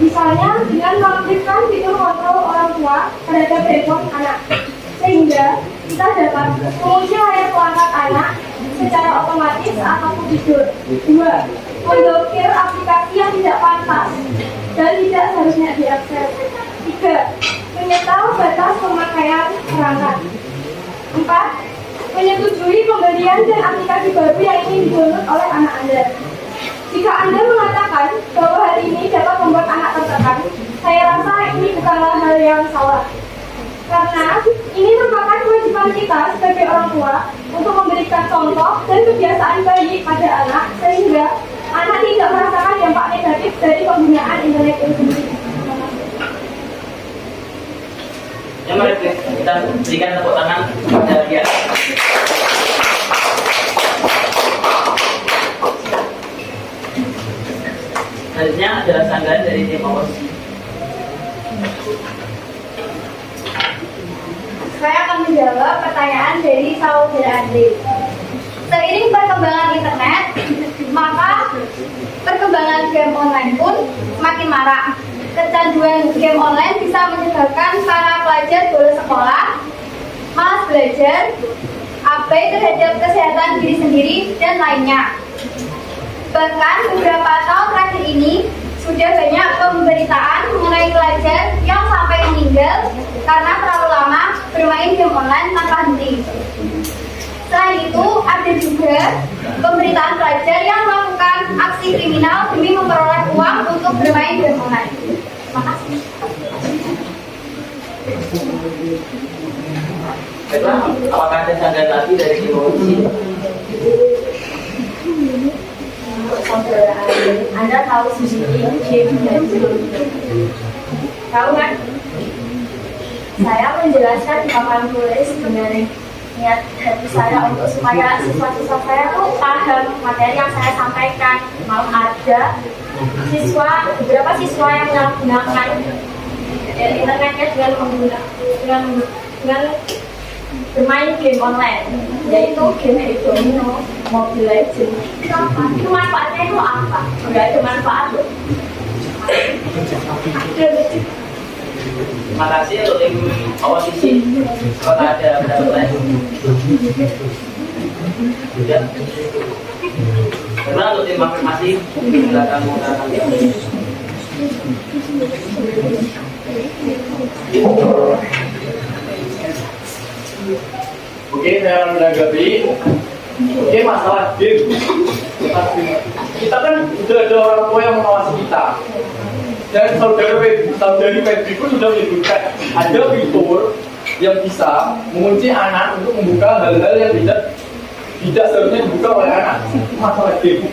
Misalnya dengan mengaktifkan fitur kontrol orang tua terhadap handphone anak, sehingga kita dapat mengunci layar pelanggan anak secara otomatis saat waktu tidur. 2. Memblokir aplikasi yang tidak pantas dan tidak seharusnya diakses. 3. Menyetel batas pemakaian perangkat. 4. Menyetujui pembelian dan aplikasi baru yang ingin didownload oleh anak Anda. Jika Anda mengatakan bahwa hal ini dapat membuat anak tertekan, saya rasa ini bukanlah hal yang salah. Karena ini merupakan kewajiban kita sebagai orang tua untuk memberikan contoh dan kebiasaan baik pada anak sehingga anak tidak merasakan dampak negatif dari penggunaan internet itu sendiri. Ya, Ya, mari kita berikan tepuk tangan kepada dia. Selanjutnya adalah sanggahan dari tim oposisi. Saya akan menjawab pertanyaan dari saudara Andre. Seiring perkembangan internet, maka perkembangan game online pun semakin marak. Kecanduan game online bisa menyebabkan para pelajar bolos sekolah, malas belajar, abai terhadap kesehatan diri sendiri, dan lainnya. Bahkan beberapa tahun terakhir ini sudah banyak pemberitaan mengenai pelajar yang sampai meninggal karena terlalu lama bermain game online tanpa henti. Selain itu, ada juga pemberitaan pelajar yang melakukan aksi kriminal demi memperoleh uang untuk bermain game online. Terima kasih. Baiklah, apakah ada sanggahan lagi dari tim oposisi? Saudara Anda tahu sendiri game dan game. Tahu kan? Saya menjelaskan di papan tulis dengan niat hati saya untuk supaya siswa-siswa saya tuh paham materi yang saya sampaikan. Mau ada beberapa siswa yang menyalahgunakan internetnya dengan bermain game online, yaitu game domino, Mobile Legends. Itu manfaatnya itu apa? Enggak ada manfaat loh. Terima kasih untuk tim oposisi. Apakah ada pendapat lain? Tidak. Karena untuk tim afirmasi, silakan menggunakan Oke, saya akan menanggapi. Oke, masalah game. Kita kan sudah ada orang tua yang mengawasi kita. Dan saudari Febri pun sudah menyebutkan ada fitur yang bisa mengunci anak untuk membuka hal-hal yang tidak seharusnya dibuka oleh anak. Masalah game.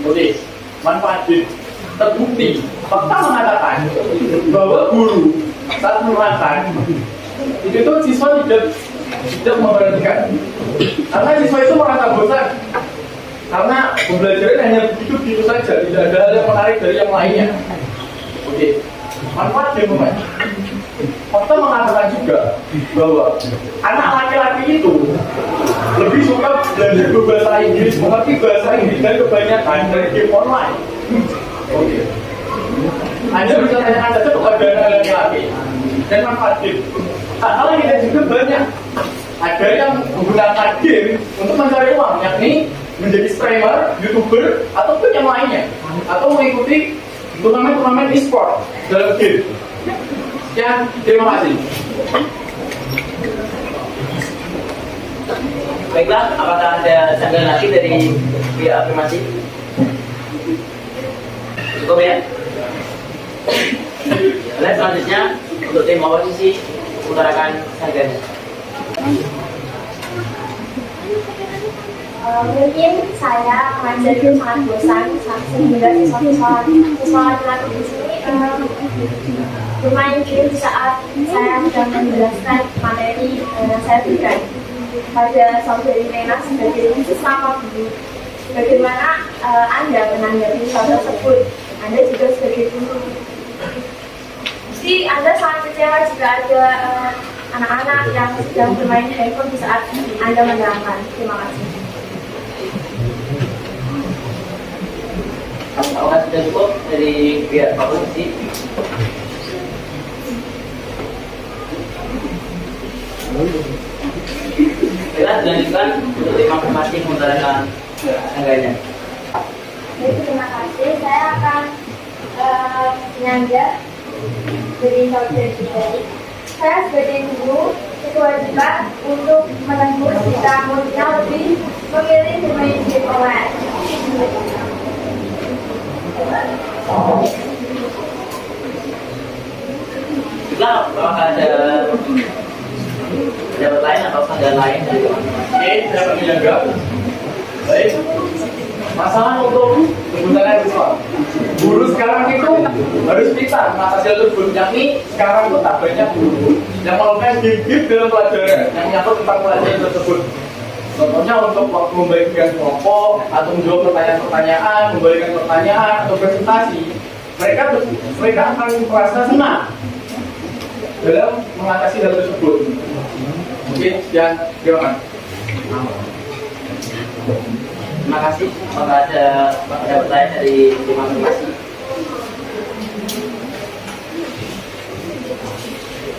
Oke, manfaat game terbukti. Fakta mengatakan bahwa guru saat menerangkan itu tuh siswa tidak memperhatikan, karena siswa itu merasa bosan karena pembelajaran hanya begitu saja, tidak ada hal yang menarik dari yang lainnya. Oke, manfaat game online. Fakta mengatakan juga bahwa anak laki-laki itu lebih suka belajar bahasa Inggris, mengerti bahasa Inggris dan kebanyakan dari game online. Oke, Anda bisa tanyakan saja kepada anak laki-laki dan manfaat game. Hal yang kita juga banyak. Ada yang menggunakan game untuk mencari uang, yakni menjadi streamer, youtuber, ataupun yang lainnya, atau mengikuti turnamen-turnamen e-sport dalam game. Sekian, terima kasih. Baiklah, apakah ada sanggahan lagi dari pihak afirmasi? Cukup ya? Lalu selanjutnya untuk tim oposisi utarakan sanggahannya. Mungkin saya mengajar itu sangat bosan sehingga siswa laki-laki di sini bermain game saat saya sedang menjelaskan materi yang saya berikan pada saudari Nena sebagai sesama guru. Bagaimana Anda menanggapi hal tersebut? Anda juga sebagai guru. Jadi Anda sangat kecewa jika ada anak-anak yang sedang bermain handphone di saat Anda menerangkan. Terima kasih. Apakah sudah cukup dari pihak oposisi? Baiklah, dilanjutkan untuk tim afirmasi mengutarakan sanggahannya. Baik, terima kasih. Saya akan menyanggah dari saudari pribadi. Saya sebagai guru berkewajiban untuk menembus jika muridnya lebih memilih bermain game online. Baiklah, apakah ada pendapat lain atau sanggahan lain? Oke, saya akan menjaga. Baik, masalah untuk kebutuhan siswa. Guru sekarang itu harus pintar mengatasi hal tersebut. Yakni sekarang itu tak banyak guru yang melakukan game dalam pelajaran yang menyangkut tentang pelajaran tersebut. Contohnya untuk waktu membagikan kelompok atau menjawab pertanyaan-pertanyaan, memberikan pertanyaan atau presentasi, mereka akan merasa senang dalam mengatasi hal tersebut. Mungkin sekian, terima kasih. Terima kasih. Apakah ada pertanyaan dari tim afirmasi?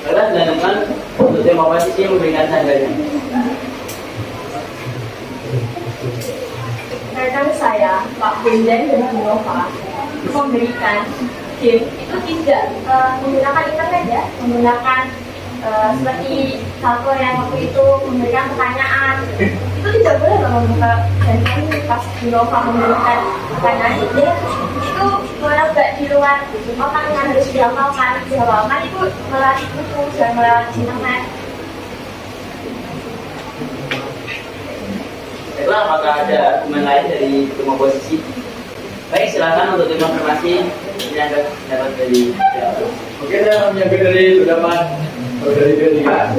Baiklah, teman-teman, untuk tim oposisi memberikan tanggapannya. Rekan saya, Pak Bundan dan Bu Nova, memberikan game itu tidak menggunakan internet ya, menggunakan seperti satu yang waktu itu memberikan pertanyaan. Itu tidak boleh loh membuka handphone pas Bu Nova memberikan pertanyaan itu. Itu agak di luar otak yang harus dihafalkan itu melalui buku dan melalui internet. Baiklah, apakah ada argumen lain dari tim oposisi? Baik, silakan untuk tim afirmasi menyangkut pendapat dari Oke, saya menyangkut dari pendapat dari Belia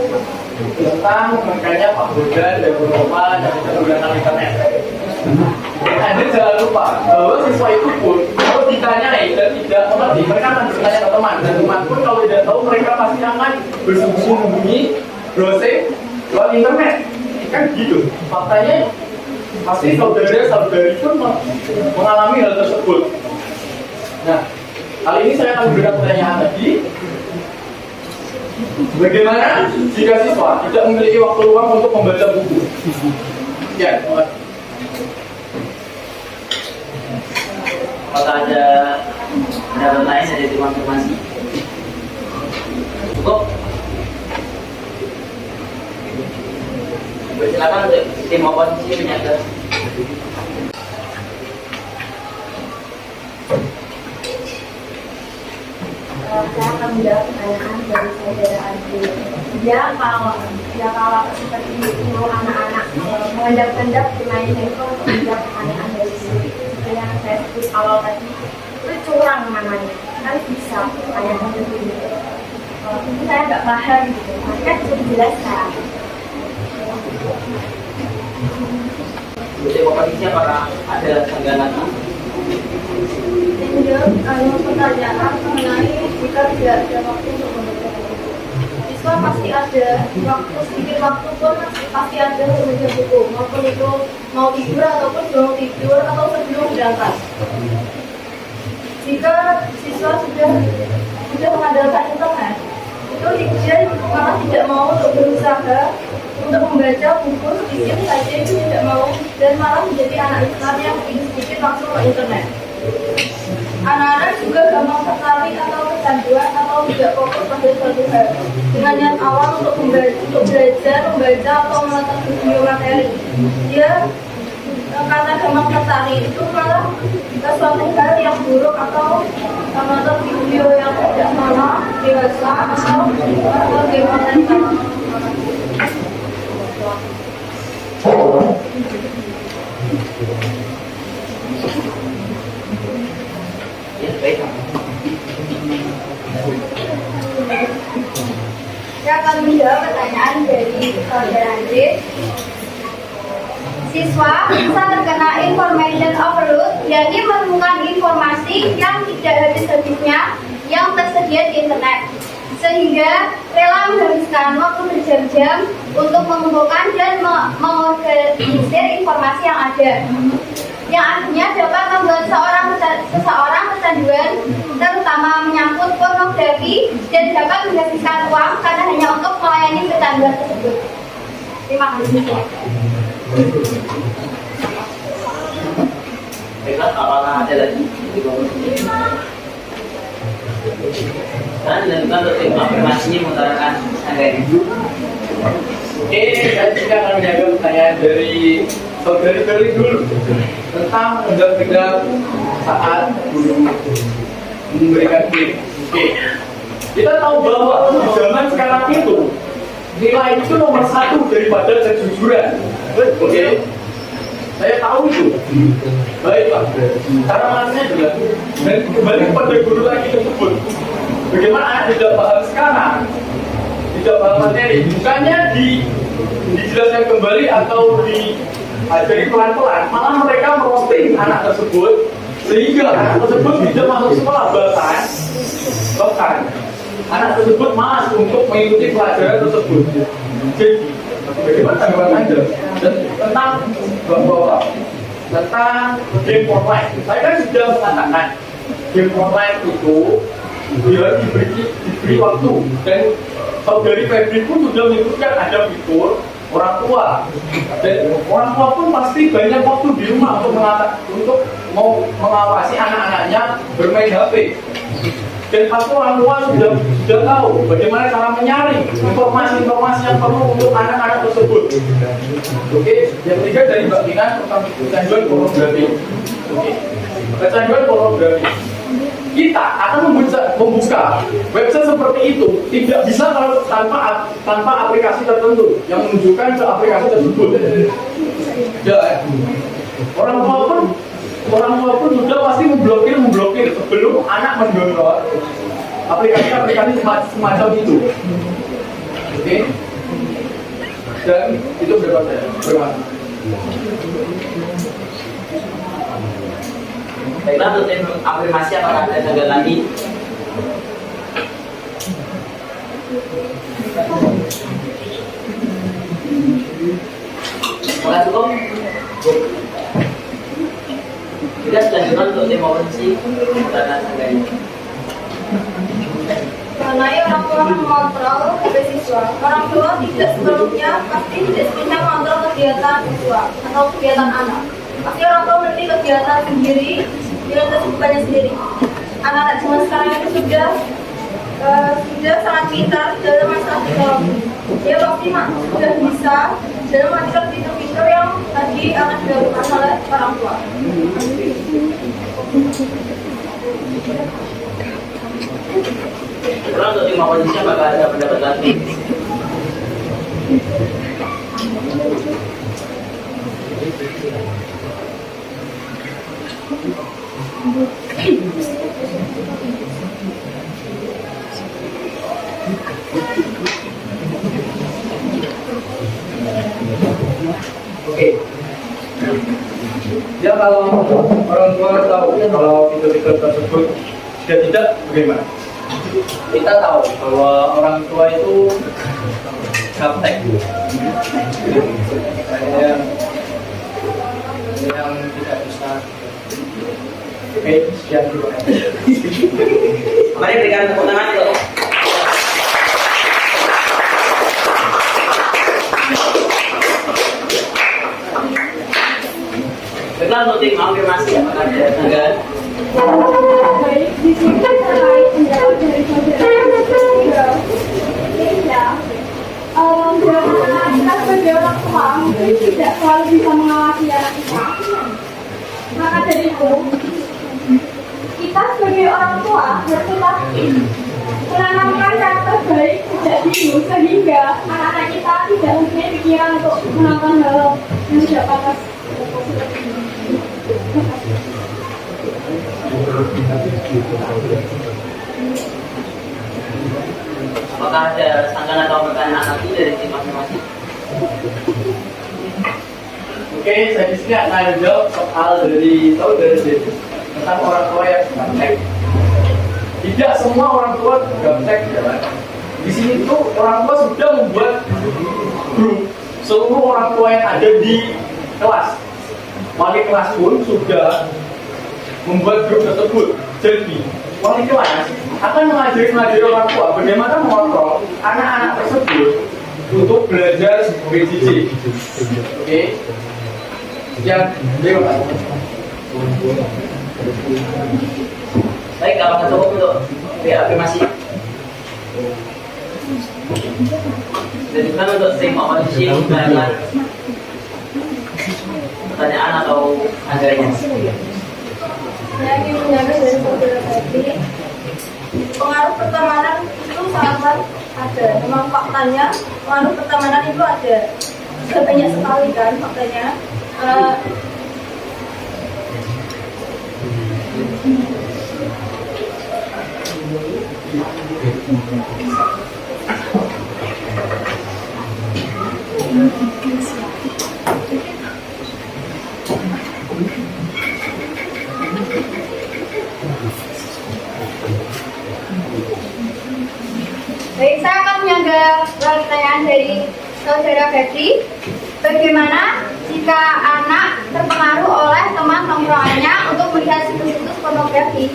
tentang makanya Pak Bundan dan Bu Nova dan kita menggunakan internet. Anda jangan lupa bahwa siswa itu pun kalau ditanyai dan tidak mengerti, mereka akan bertanya ke teman, dan teman pun kalau tidak tahu mereka pasti akan bersembunyi-sembunyi browsing lewat internet. Kan gitu. Faktanya pasti saudara-saudari pun mengalami hal tersebut. Nah, kali ini saya akan memberikan pertanyaan lagi. Bagaimana jika siswa tidak memiliki waktu luang untuk membaca buku? Ya, apakah ada pendapat lain dari tim afirmasi? Cukup. Silakan untuk tim oposisi menyangkut. Saya akan menjawab pertanyaan dari saudara Andi. Kalau seperti itu anak-anak mengendap-endap bermain handphone untuk menjawab pertanyaan dari sini, yang saya sebut awal tadi itu curang namanya. Kan bisa pertanyaan itu. Itu saya nggak paham gitu. Makanya bisa dijelaskan. Untuk tim oposisi apakah ada tanggapan lagi? Pertanyaan mengenai jika tidak ada waktu untuk membaca buku. Siswa pasti ada waktu, sedikit waktu pun pasti ada untuk membaca buku, maupun itu mau tidur ataupun belum tidur atau sebelum berangkat. Jika siswa sudah mengandalkan internet, itu dia malah tidak mau untuk berusaha untuk membaca buku sedikit saja, itu tidak mau, dan malah menjadi anak Islam yang sedikit langsung ke internet. Anak-anak juga gampang tertarik atau kecanduan atau tidak fokus pada suatu hal dengan yang awal untuk belajar, membaca atau menonton video materi. Dia karena gampang tertarik itu malah suatu hal yang buruk atau menonton video yang tidak sama dewasa atau game online. Ya, baik. Saya akan menjawab pertanyaan dari saudara Andre. Siswa bisa terkena information overload, yakni menemukan informasi yang tidak habis-habisnya yang tersedia di internet, sehingga rela menghabiskan waktu berjam-jam untuk mengumpulkan dan mengorganisir informasi yang ada, yang akhirnya dapat membuat seseorang kecanduan, terutama menyangkut pornografi, dan dapat menghabiskan uang karena hanya untuk melayani kecanduan tersebut. Terima kasih. Baiklah, apakah ada lagi? Dan untuk tim afirmasi mengutarakan anggaran. Oke, saya juga akan menjaga pertanyaan dari saudari dulu tentang endap-endap saat guru memberikan game. Oke, kita tahu bahwa di zaman sekarang itu nilai itu nomor 1 daripada kejujuran. Oke, saya tahu itu. Baik Pak, cara mengatasinya adalah dan kembali kepada guru lagi tersebut. Bagaimana anak tidak paham sekarang, tidak paham materi, bukannya dijelaskan kembali atau diajari pelan-pelan, malah mereka merosting anak tersebut sehingga anak tersebut tidak masuk sekolah, bahkan anak tersebut malas untuk mengikuti pelajaran tersebut. Jadi bagaimana tanggapan Anda tentang bahwa tentang game online? Saya kan sudah mengatakan game online itu dia diberi waktu, dan saudari Febri pun sudah menyebutkan ada fitur orang tua, dan orang tua pun pasti banyak waktu di rumah untuk mau mengawasi anak-anaknya bermain HP. Dan pasti orang tua sudah tahu bagaimana cara menyaring informasi-informasi yang perlu untuk anak-anak tersebut. Oke, yang ketiga dari Mbak Tina tentang kecanduan pornografi. Oke, kecanduan pornografi. Kita akan membuka website seperti itu tidak bisa kalau tanpa aplikasi tertentu yang menunjukkan ke aplikasi tersebut. Ya, orang tua pun sudah pasti memblokir sebelum anak mendownload aplikasi semacam itu. Oke? Dan itu bermasalah. Baiklah, untuk tim afirmasi apakah ada tanggal lagi? Mulai cukup? Kita selanjutnya untuk tim oposisi karena tangganya. Mengenai orang tua mengontrol siswa, orang tua tidak sebelumnya pasti tidak sepenuhnya mengontrol kegiatan siswa atau kegiatan anak. Pasti orang tua memiliki kegiatan sendiri, dengan kesibukannya sendiri. Anak-anak zaman sekarang itu sudah sangat pintar dalam masalah teknologi. Dia pasti sudah bisa dalam mengatur fitur-fitur yang tadi akan dilakukan oleh orang tua. Kalau untuk tim oposisi apakah ada pendapat lagi? Oke. Ya, kalau orang tua tahu kalau fitur-fitur tersebut sudah tidak, bagaimana? Kita tahu bahwa orang tua itu gaptek. Yang tidak bisa. Oke, sekian dulu. Mari berikan tepuk tangan untuk baiklah, untuk tim afirmasi apakah ada tanggal? Baik, di sini terkait penjawab dari saudara kita sebagai orang tua mungkin tidak selalu bisa mengawasi anak kita. Maka dari itu, kita sebagai orang tua bertugas menanamkan karakter baik sejak dini sehingga anak-anak kita tidak mempunyai pikiran untuk melakukan hal yang tidak pantas. Apakah ada tanggapan atau pertanyaan lagi dari tim masing-masing? Oke, saya di sini akan jawab soal dari saudara tentang orang tua yang gaptek. Tidak semua orang tua gaptek, ya kan? Di sini itu orang tua sudah membuat grup seluruh orang tua yang ada di kelas. Wali kelas pun sudah membuat grup tersebut. Jadi wali kelas akan mengajari orang tua bagaimana mengontrol anak-anak tersebut untuk belajar PJJ. Oke. Yang lewat. Baik, apakah cukup untuk afirmasi? Dan juga untuk tim oposisi melakukan pertanyaan atau anggarannya. Saya ingin menyampaikan dari saudara tadi, pengaruh pertemanan itu sangat ada. Memang faktanya pengaruh pertemanan itu ada. Sudah banyak sekali kan faktanya. Baik, saya akan menyanggah pertanyaan dari saudara Febri. Bagaimana jika anak terpengaruh oleh teman tongkrongannya untuk melihat situs-situs pornografi?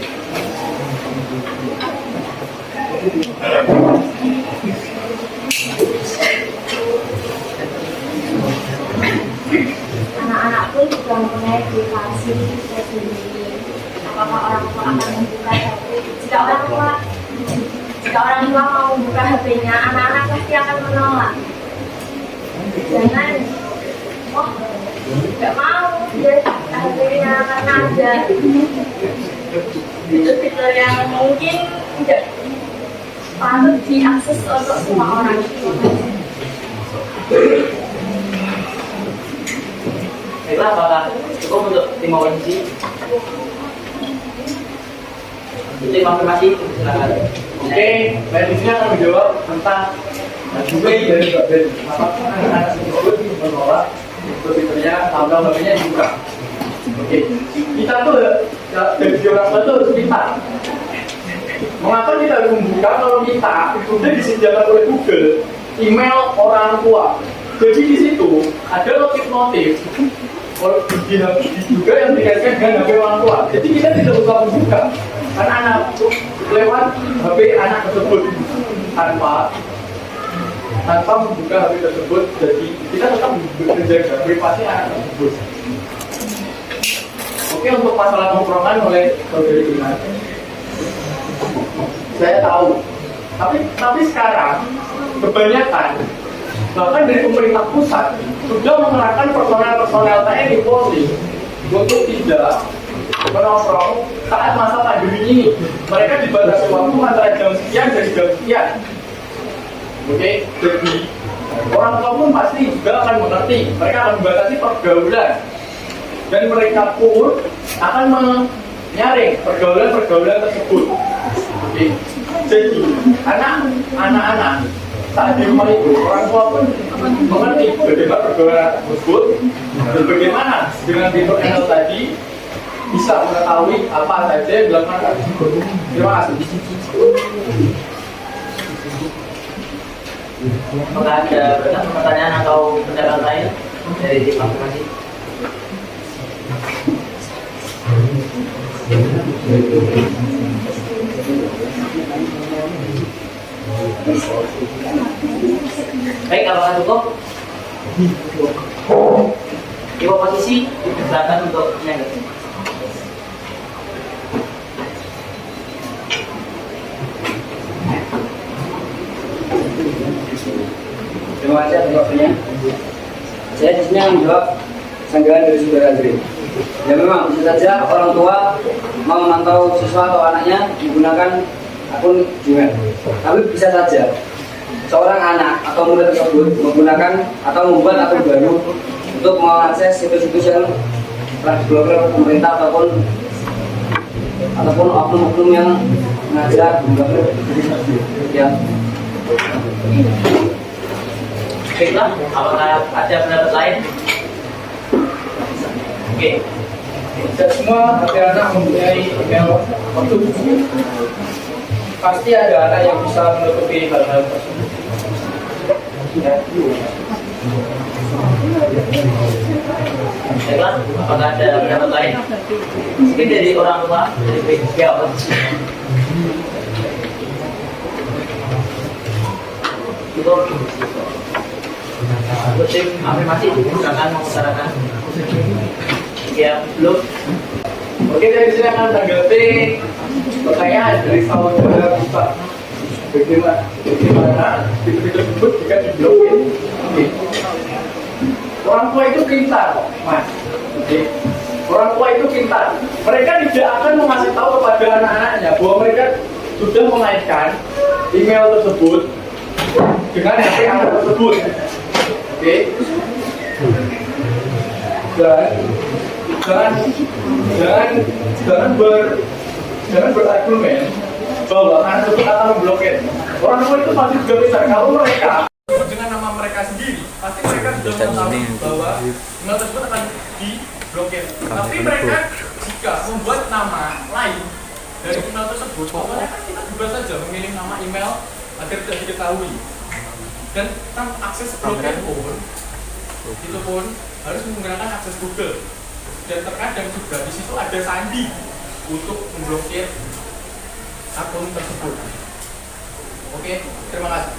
Anak-anak pun juga mempunyai privasi tersendiri. Apakah orang tua akan membuka HP? Jika orang tua mau membuka HP-nya, anak-anak pasti akan menolak. Jangan, oh, nggak mau dia HP-nya karena ada fitur-fitur yang mungkin tidak patut diakses untuk semua orang. Baiklah, apakah cukup untuk 5 posisi? Untuk konfirmasi, silakan. Oke, saya di sini akan menjawab tentang juga dari bagian apakah anak tersebut menolak fiturnya atau namanya dibuka. Oke, kita tuh dari orang tua itu harus pintar. Mengapa kita harus membuka kalau kita sudah disediakan oleh Google email orang tua. Jadi di situ ada notif-notif juga yang dikaitkan dengan HP orang tua. Jadi kita tidak usah membuka karena anak lewat HP anak tersebut tanpa membuka HP tersebut. Jadi kita tetap menjaga privasi anak tersebut. Oke, untuk masalah tongkrongan oleh saudari Ina, saya tahu. Tapi sekarang kebanyakan bahkan dari pemerintah pusat sudah mengerahkan personel TNI Polri untuk tidak menongkrong saat masa pandemi ini. Mereka dibatasi waktu antara jam sekian dan jam sekian. Oke, jadi orang tua pun pasti juga akan mengerti. Mereka akan membatasi pergaulan dan mereka pun akan menyaring pergaulan tersebut. Oke, jadi anak-anak saat di rumah itu, orang tua pun mengerti bagaimana pergaulan tersebut dan bagaimana dengan fitur NL tadi bisa mengetahui apa saja yang dilakukan. Terima kasih. Apakah ada pertanyaan atau pendapat lain dari tim konfirmasi? Baik, apakah cukup? Di posisi silakan untuk menanggapi. Terima kasih atas waktunya. Saya di sini menjawab sanggahan dari saudara Andre. Ya memang bisa saja orang tua mau memantau siswa atau anaknya menggunakan akun Gmail. Tapi bisa saja seorang anak atau murid tersebut menggunakan atau membuat akun baru untuk mengakses situs-situs yang telah diblokir oleh pemerintah ataupun oknum-oknum yang mengajar memblokir. Ya. Baiklah, apakah ada pendapat lain? Oke. Tidak semua anak mempunyai email waktu. Pasti ada anak yang bisa menutupi hal-hal tersebut. Baiklah, apakah ada pendapat lain? Mungkin dari orang tua, dari pihak untuk tim afirmasi, silakan mengutarakan yang belum. Oke, dari sini akan tanggapi pertanyaan dari saudara kita. Bagaimana fitur tersebut jika diblokir? Oke. Orang tua itu pintar, Mas. Oke. Orang tua itu pintar. Mereka tidak akan mengasih tahu kepada anak-anaknya bahwa mereka sudah mengaitkan email tersebut dengan HP anak tersebut. Oke. Dan jangan jangan berargumen bahwa anak tersebut akan memblokir. Orang tua itu pasti juga bisa kalau mereka dengan nama mereka sendiri, pasti mereka sudah mengetahui bahwa email tersebut akan diblokir. Tapi mereka jika membuat nama lain dari email tersebut, awalnya kan kita bebas saja memilih nama email agar tidak diketahui. Dan tentang akses blokir pun, itu pun harus menggunakan akses Google. Dan terkadang juga di situ ada sandi untuk memblokir akun tersebut. Oke, terima kasih.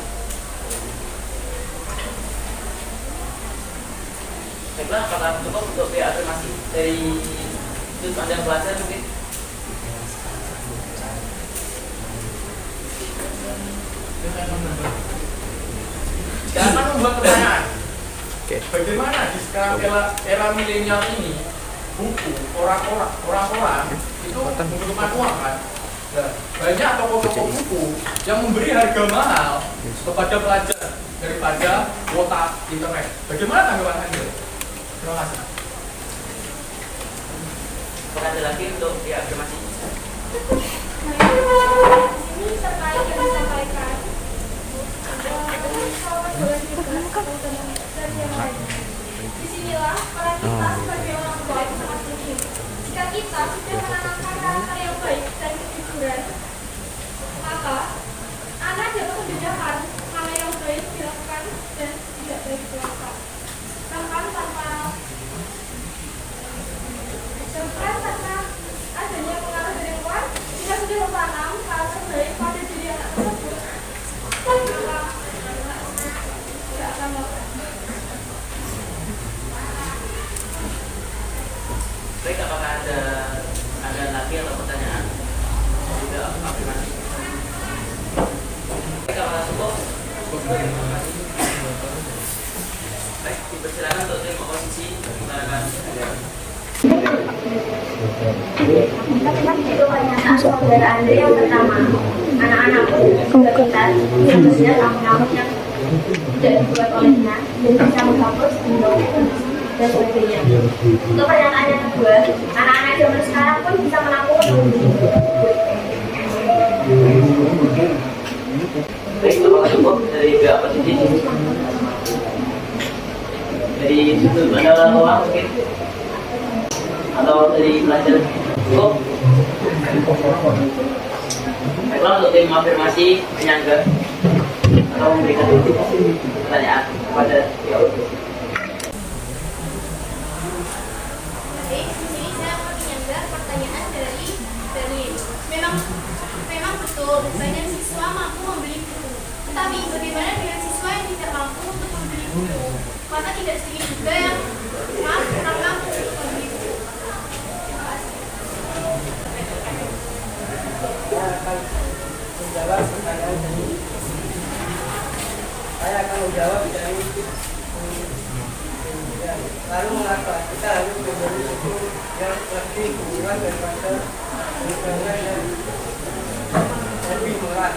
Baiklah, apakah cukup untuk afirmasi dari sudut pandang pelajar mungkin? Jangan membuat pertanyaan. Bagaimana di sekarang era milenial ini buku orang-orang itu membutuhkan uang kan? Nah, banyak toko-toko buku yang memberi harga mahal kepada pelajar daripada kuota internet. Bagaimana tanggapan Anda? Terima kasih. Apakah ada lagi untuk afirmasi? Ini terkait yang disampaikan. Disinilah peran kita sebagai orang tua itu sangat penting. Jika kita sudah menanamkan karakter yang baik dan kejujuran, maka anak dapat membedakan mana yang baik dilakukan dan tidak baik dilakukan. Bahkan tanpa adanya pengaruh dari luar, kita sudah memaham karakter baik pada diri anak tersebut. Maka tidak akan melakukan. Baik, apakah ada lagi atau pertanyaan? Tidak, afirmasi. Baik, apakah cukup? Baik, dipersilakan untuk tim oposisi. Silakan. Itu pernyataan saudara Andre yang pertama. Anak-anakku juga pintar, yang benar namun yang tidak dibuat olehnya dan bisa menghapus dan sebagainya. Untuk pernyataan yang kedua, anak-anak zaman sekarang pun bisa menampung Baik, apakah cukup dari pihak oposisi? Dari sudut pandang orang tua mungkin? Atau dari pelajar? Cukup? Baiklah, untuk tim afirmasi penyangga atau memberikan pertanyaan kepada pihak oposisi. Baik, di sini saya akan menyangga pertanyaan dari Berlin. Memang betul banyak siswa mampu membeli buku. Tetapi bagaimana dengan siswa yang tidak mampu untuk membeli buku? Maka tidak sedikit juga yang kurang mampu untuk membeli buku. Terima kasih. Saya akan menjawab pertanyaan ini. Saya akan menjawab dari lalu mengapa kita harus membeli buku yang lebih murah daripada bukunya yang lebih murah.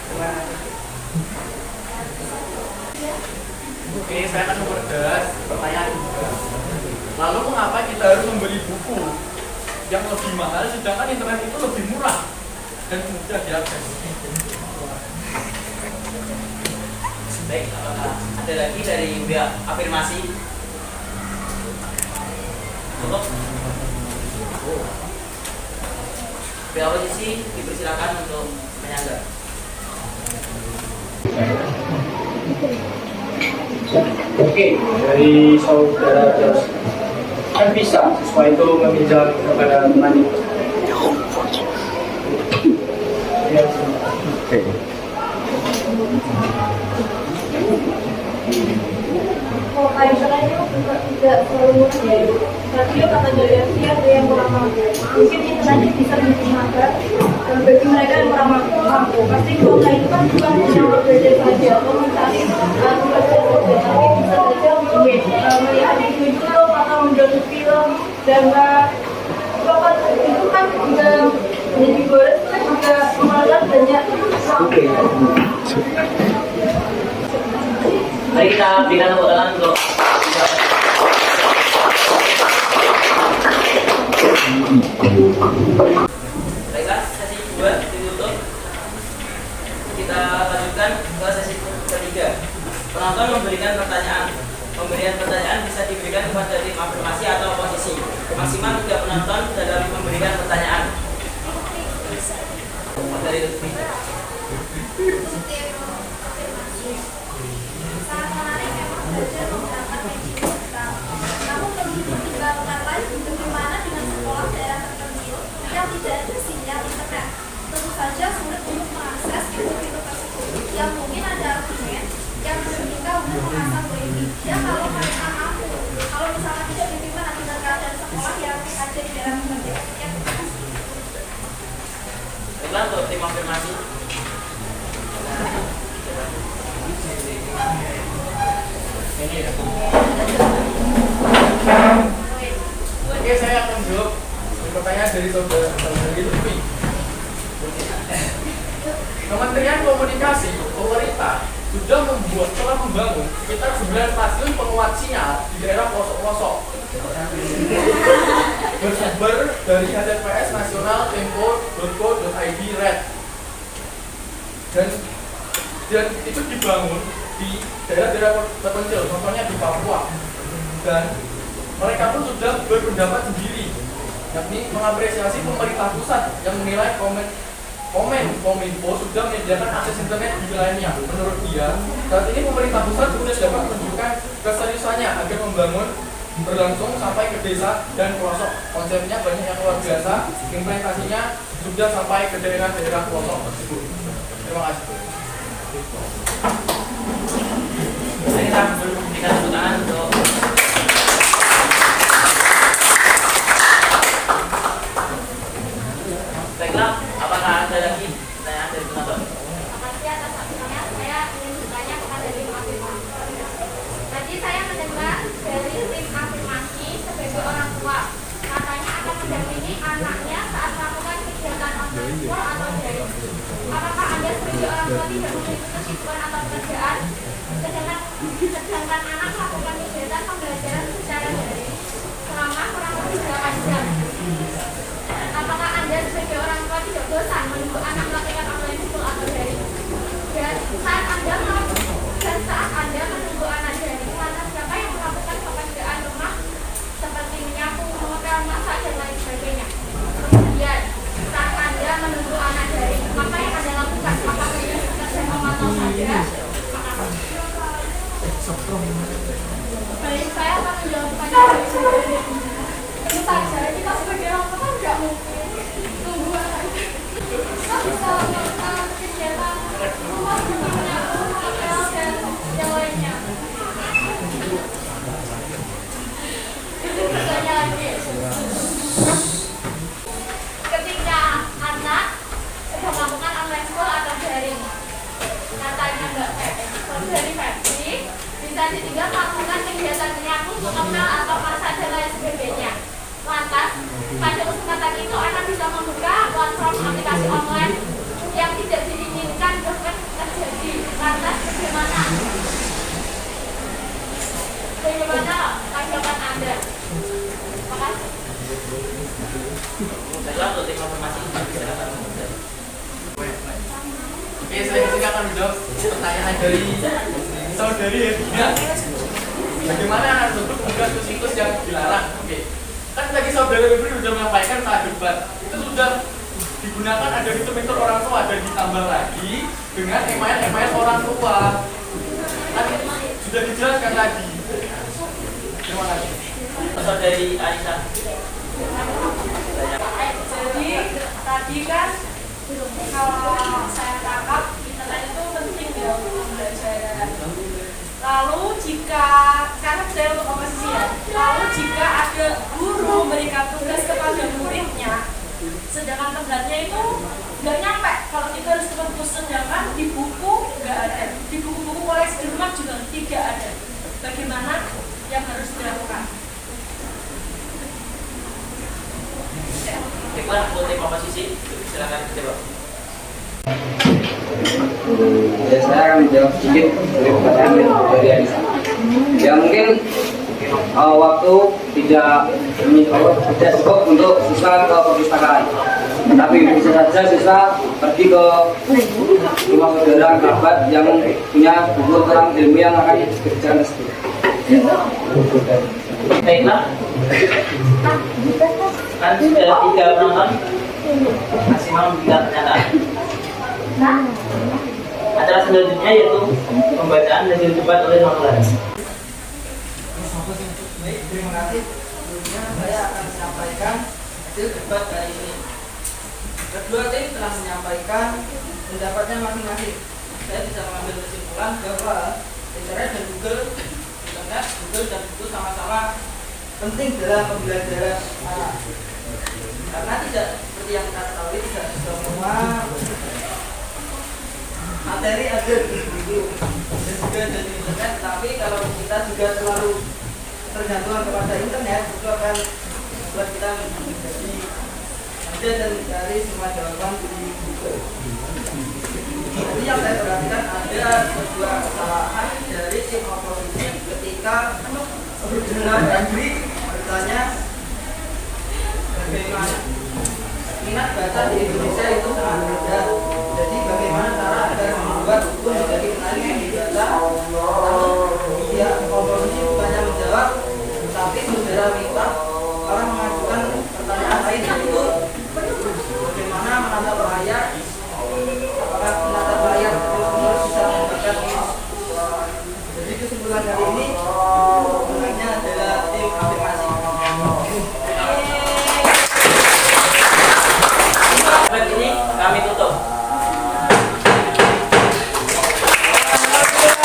Terima kasih. Oke, saya akan memperjelas pertanyaan juga. Lalu mengapa kita harus membeli buku yang lebih mahal sedangkan internet itu lebih murah dan mudah diakses? Baik, apakah ada lagi dari pihak afirmasi? Cukup? Pihak oposisi dipersilakan untuk menyangga. Oke, dari saudara Jos, kan bisa siswa itu meminjam kepada temannya. Ya, Kaitannya juga tidak selalu mudah. Tapi kata Jaliansi ada yang kurang mampu. Mungkin internetnya bisa digunakan dan bagi mereka yang kurang mampu. Pasti kuota itu kan bukan hanya belajar saja atau mencari belajar saja, tapi bisa saja melihat video atau menonton film dan bapak itu kan juga menjadi gores kan juga memakan banyak waktu. Mari kita berikan tepuk tangan untuk baiklah, Maksimal 3 penonton dalam memberikan pertanyaan. Dari Lutfi. Sangat menarik memang belajar menggunakan media digital. Namun perlu dipertimbangkan lagi bagaimana dengan sekolah daerah terpencil yang tidak ada sinyal internet. Tentu saja sulit untuk mengakses fitur-fitur tersebut. Yang mungkin ada argumen yang diminta untuk mengasah wifi. Ya kalau mereka mampu, kalau misalnya tidak diterima dengan keadaan sekolah yang ada di daerah terpencil. Ya, terima kasih. Baiklah, untuk tim konfirmasi. Ini ya. Oke, saya akan jawab pertanyaan dari saudari Lutfi. Kementerian Komunikasi pemerintah telah membangun sekitar 9 stasiun penguat sinyal di daerah pelosok-pelosok bersumber dari HTTPS nasional tempo.co.id red dan itu dibangun di daerah-daerah terpencil, contohnya di Papua, dan mereka pun sudah berpendapat sendiri, yakni mengapresiasi pemerintah pusat yang menilai Kominfo sudah menyediakan akses internet di wilayahnya. Menurut dia, saat ini pemerintah pusat sudah dapat menunjukkan keseriusannya agar membangun berlangsung sampai ke desa dan pelosok. Konsepnya banyak yang luar biasa, implementasinya sudah sampai ke daerah-daerah pelosok tersebut. Terima kasih. Kita memberikan tepuk tangan untuk baiklah, apakah ada lagi pertanyaan dari penonton? Terima kasih atas waktunya. Saya ingin bertanya kepada tim afirmasi. Tadi saya mendengar dari tim afirmasi sebagai orang tua, katanya akan mendampingi anaknya saat melakukan kegiatan online school atau daring. Apakah Anda sebagai orang tua tidak memiliki kesibukan atau pekerjaan, sedangkan anak melakukan kegiatan pembelajaran secara daring selama kurang lebih 8 jam? Apakah Anda sebagai orang tua tidak bosan menunggu anak melakukan online school atau daring? Dan saat Anda menunggu anak daring, lantas siapa yang melakukan pekerjaan rumah seperti menyapu, mengepel, masak, dan lain sebagainya? Kemudian, saat Anda menunggu anak daring, apa yang Anda lakukan? Apakah Anda sekedar memantau saja? Baik, saya akan menjawab pertanyaan dari tentu saja, kita sebagai orang tua kan nggak mungkin tunggu anak. Kita bisa melakukan kegiatan rumah seperti hotel dan yang lainnya. Itu kerjanya lagi. Ketika anak sedang melakukan online school atau daring, katanya Mbak dari versi bisa ditinggal melakukan kegiatan menyapu, mengepel, atau masak dan lain sebagainya. Lantas, pada kesempatan itu anak bisa membuka platform aplikasi online yang tidak diinginkan dapat terjadi. Lantas, bagaimana tanggapan Anda? Terima kasih. Baiklah, untuk tim konfirmasi silakan. Oke, saya akan menjawab pertanyaan dari saudari Edina. Bagaimana anak tersebut membuat situs yang dilarang? Oke, kan tadi saudara Febri sudah menyampaikan saat debat itu sudah digunakan ada fitur-fitur orang tua dan ditambah lagi dengan email orang tua. Nanti sudah dijelaskan tadi. Terima kasih. Saudari Aisyah. Jadi tadi kan kalau saya tangkap internet itu penting ya untuk pembelajaran. Lalu jika karena saya untuk komposisi ya, lalu jika ada guru memberikan tugas kepada muridnya, sedangkan tenggatnya itu nggak nyampe, kalau itu harus ke perpus, sedangkan di buku nggak ada, di buku-buku koleksi di rumah juga tidak ada. Bagaimana yang harus dilakukan? Baiklah, untuk komposisi silakan dijawab. Ya, saya akan menjawab sedikit dari pertanyaan dari Anissa. Ya mungkin waktu tidak cukup untuk siswa ke perpustakaan, tapi bisa saja siswa pergi ke rumah saudara kerabat yang punya buku tentang ilmu yang akan dikerjakan tersebut. Baiklah, Nah, juga Kan sudah 3 penonton maksimal memberikan pernyataan. Nah, Acara selanjutnya yaitu pembacaan hasil debat oleh notulen. Baik, terima kasih. Sebelumnya saya akan menyampaikan hasil debat kali ini. Kedua tim telah menyampaikan pendapatnya masing-masing. Saya bisa mengambil kesimpulan bahwa internet dan Google itu sama-sama penting dalam pembelajaran anak. Karena tidak seperti yang kita ketahui, tidak semua materi ada di Google dan juga ada di internet. Tapi kalau kita juga selalu tergantung kepada internet, itu akan membuat kita menjadi ada dan mencari semua jawaban di Google. Jadi yang saya perhatikan ada sebuah kesalahan dari tim oposisi ketika dengan Andri bertanya bagaimana minat baca di Indonesia itu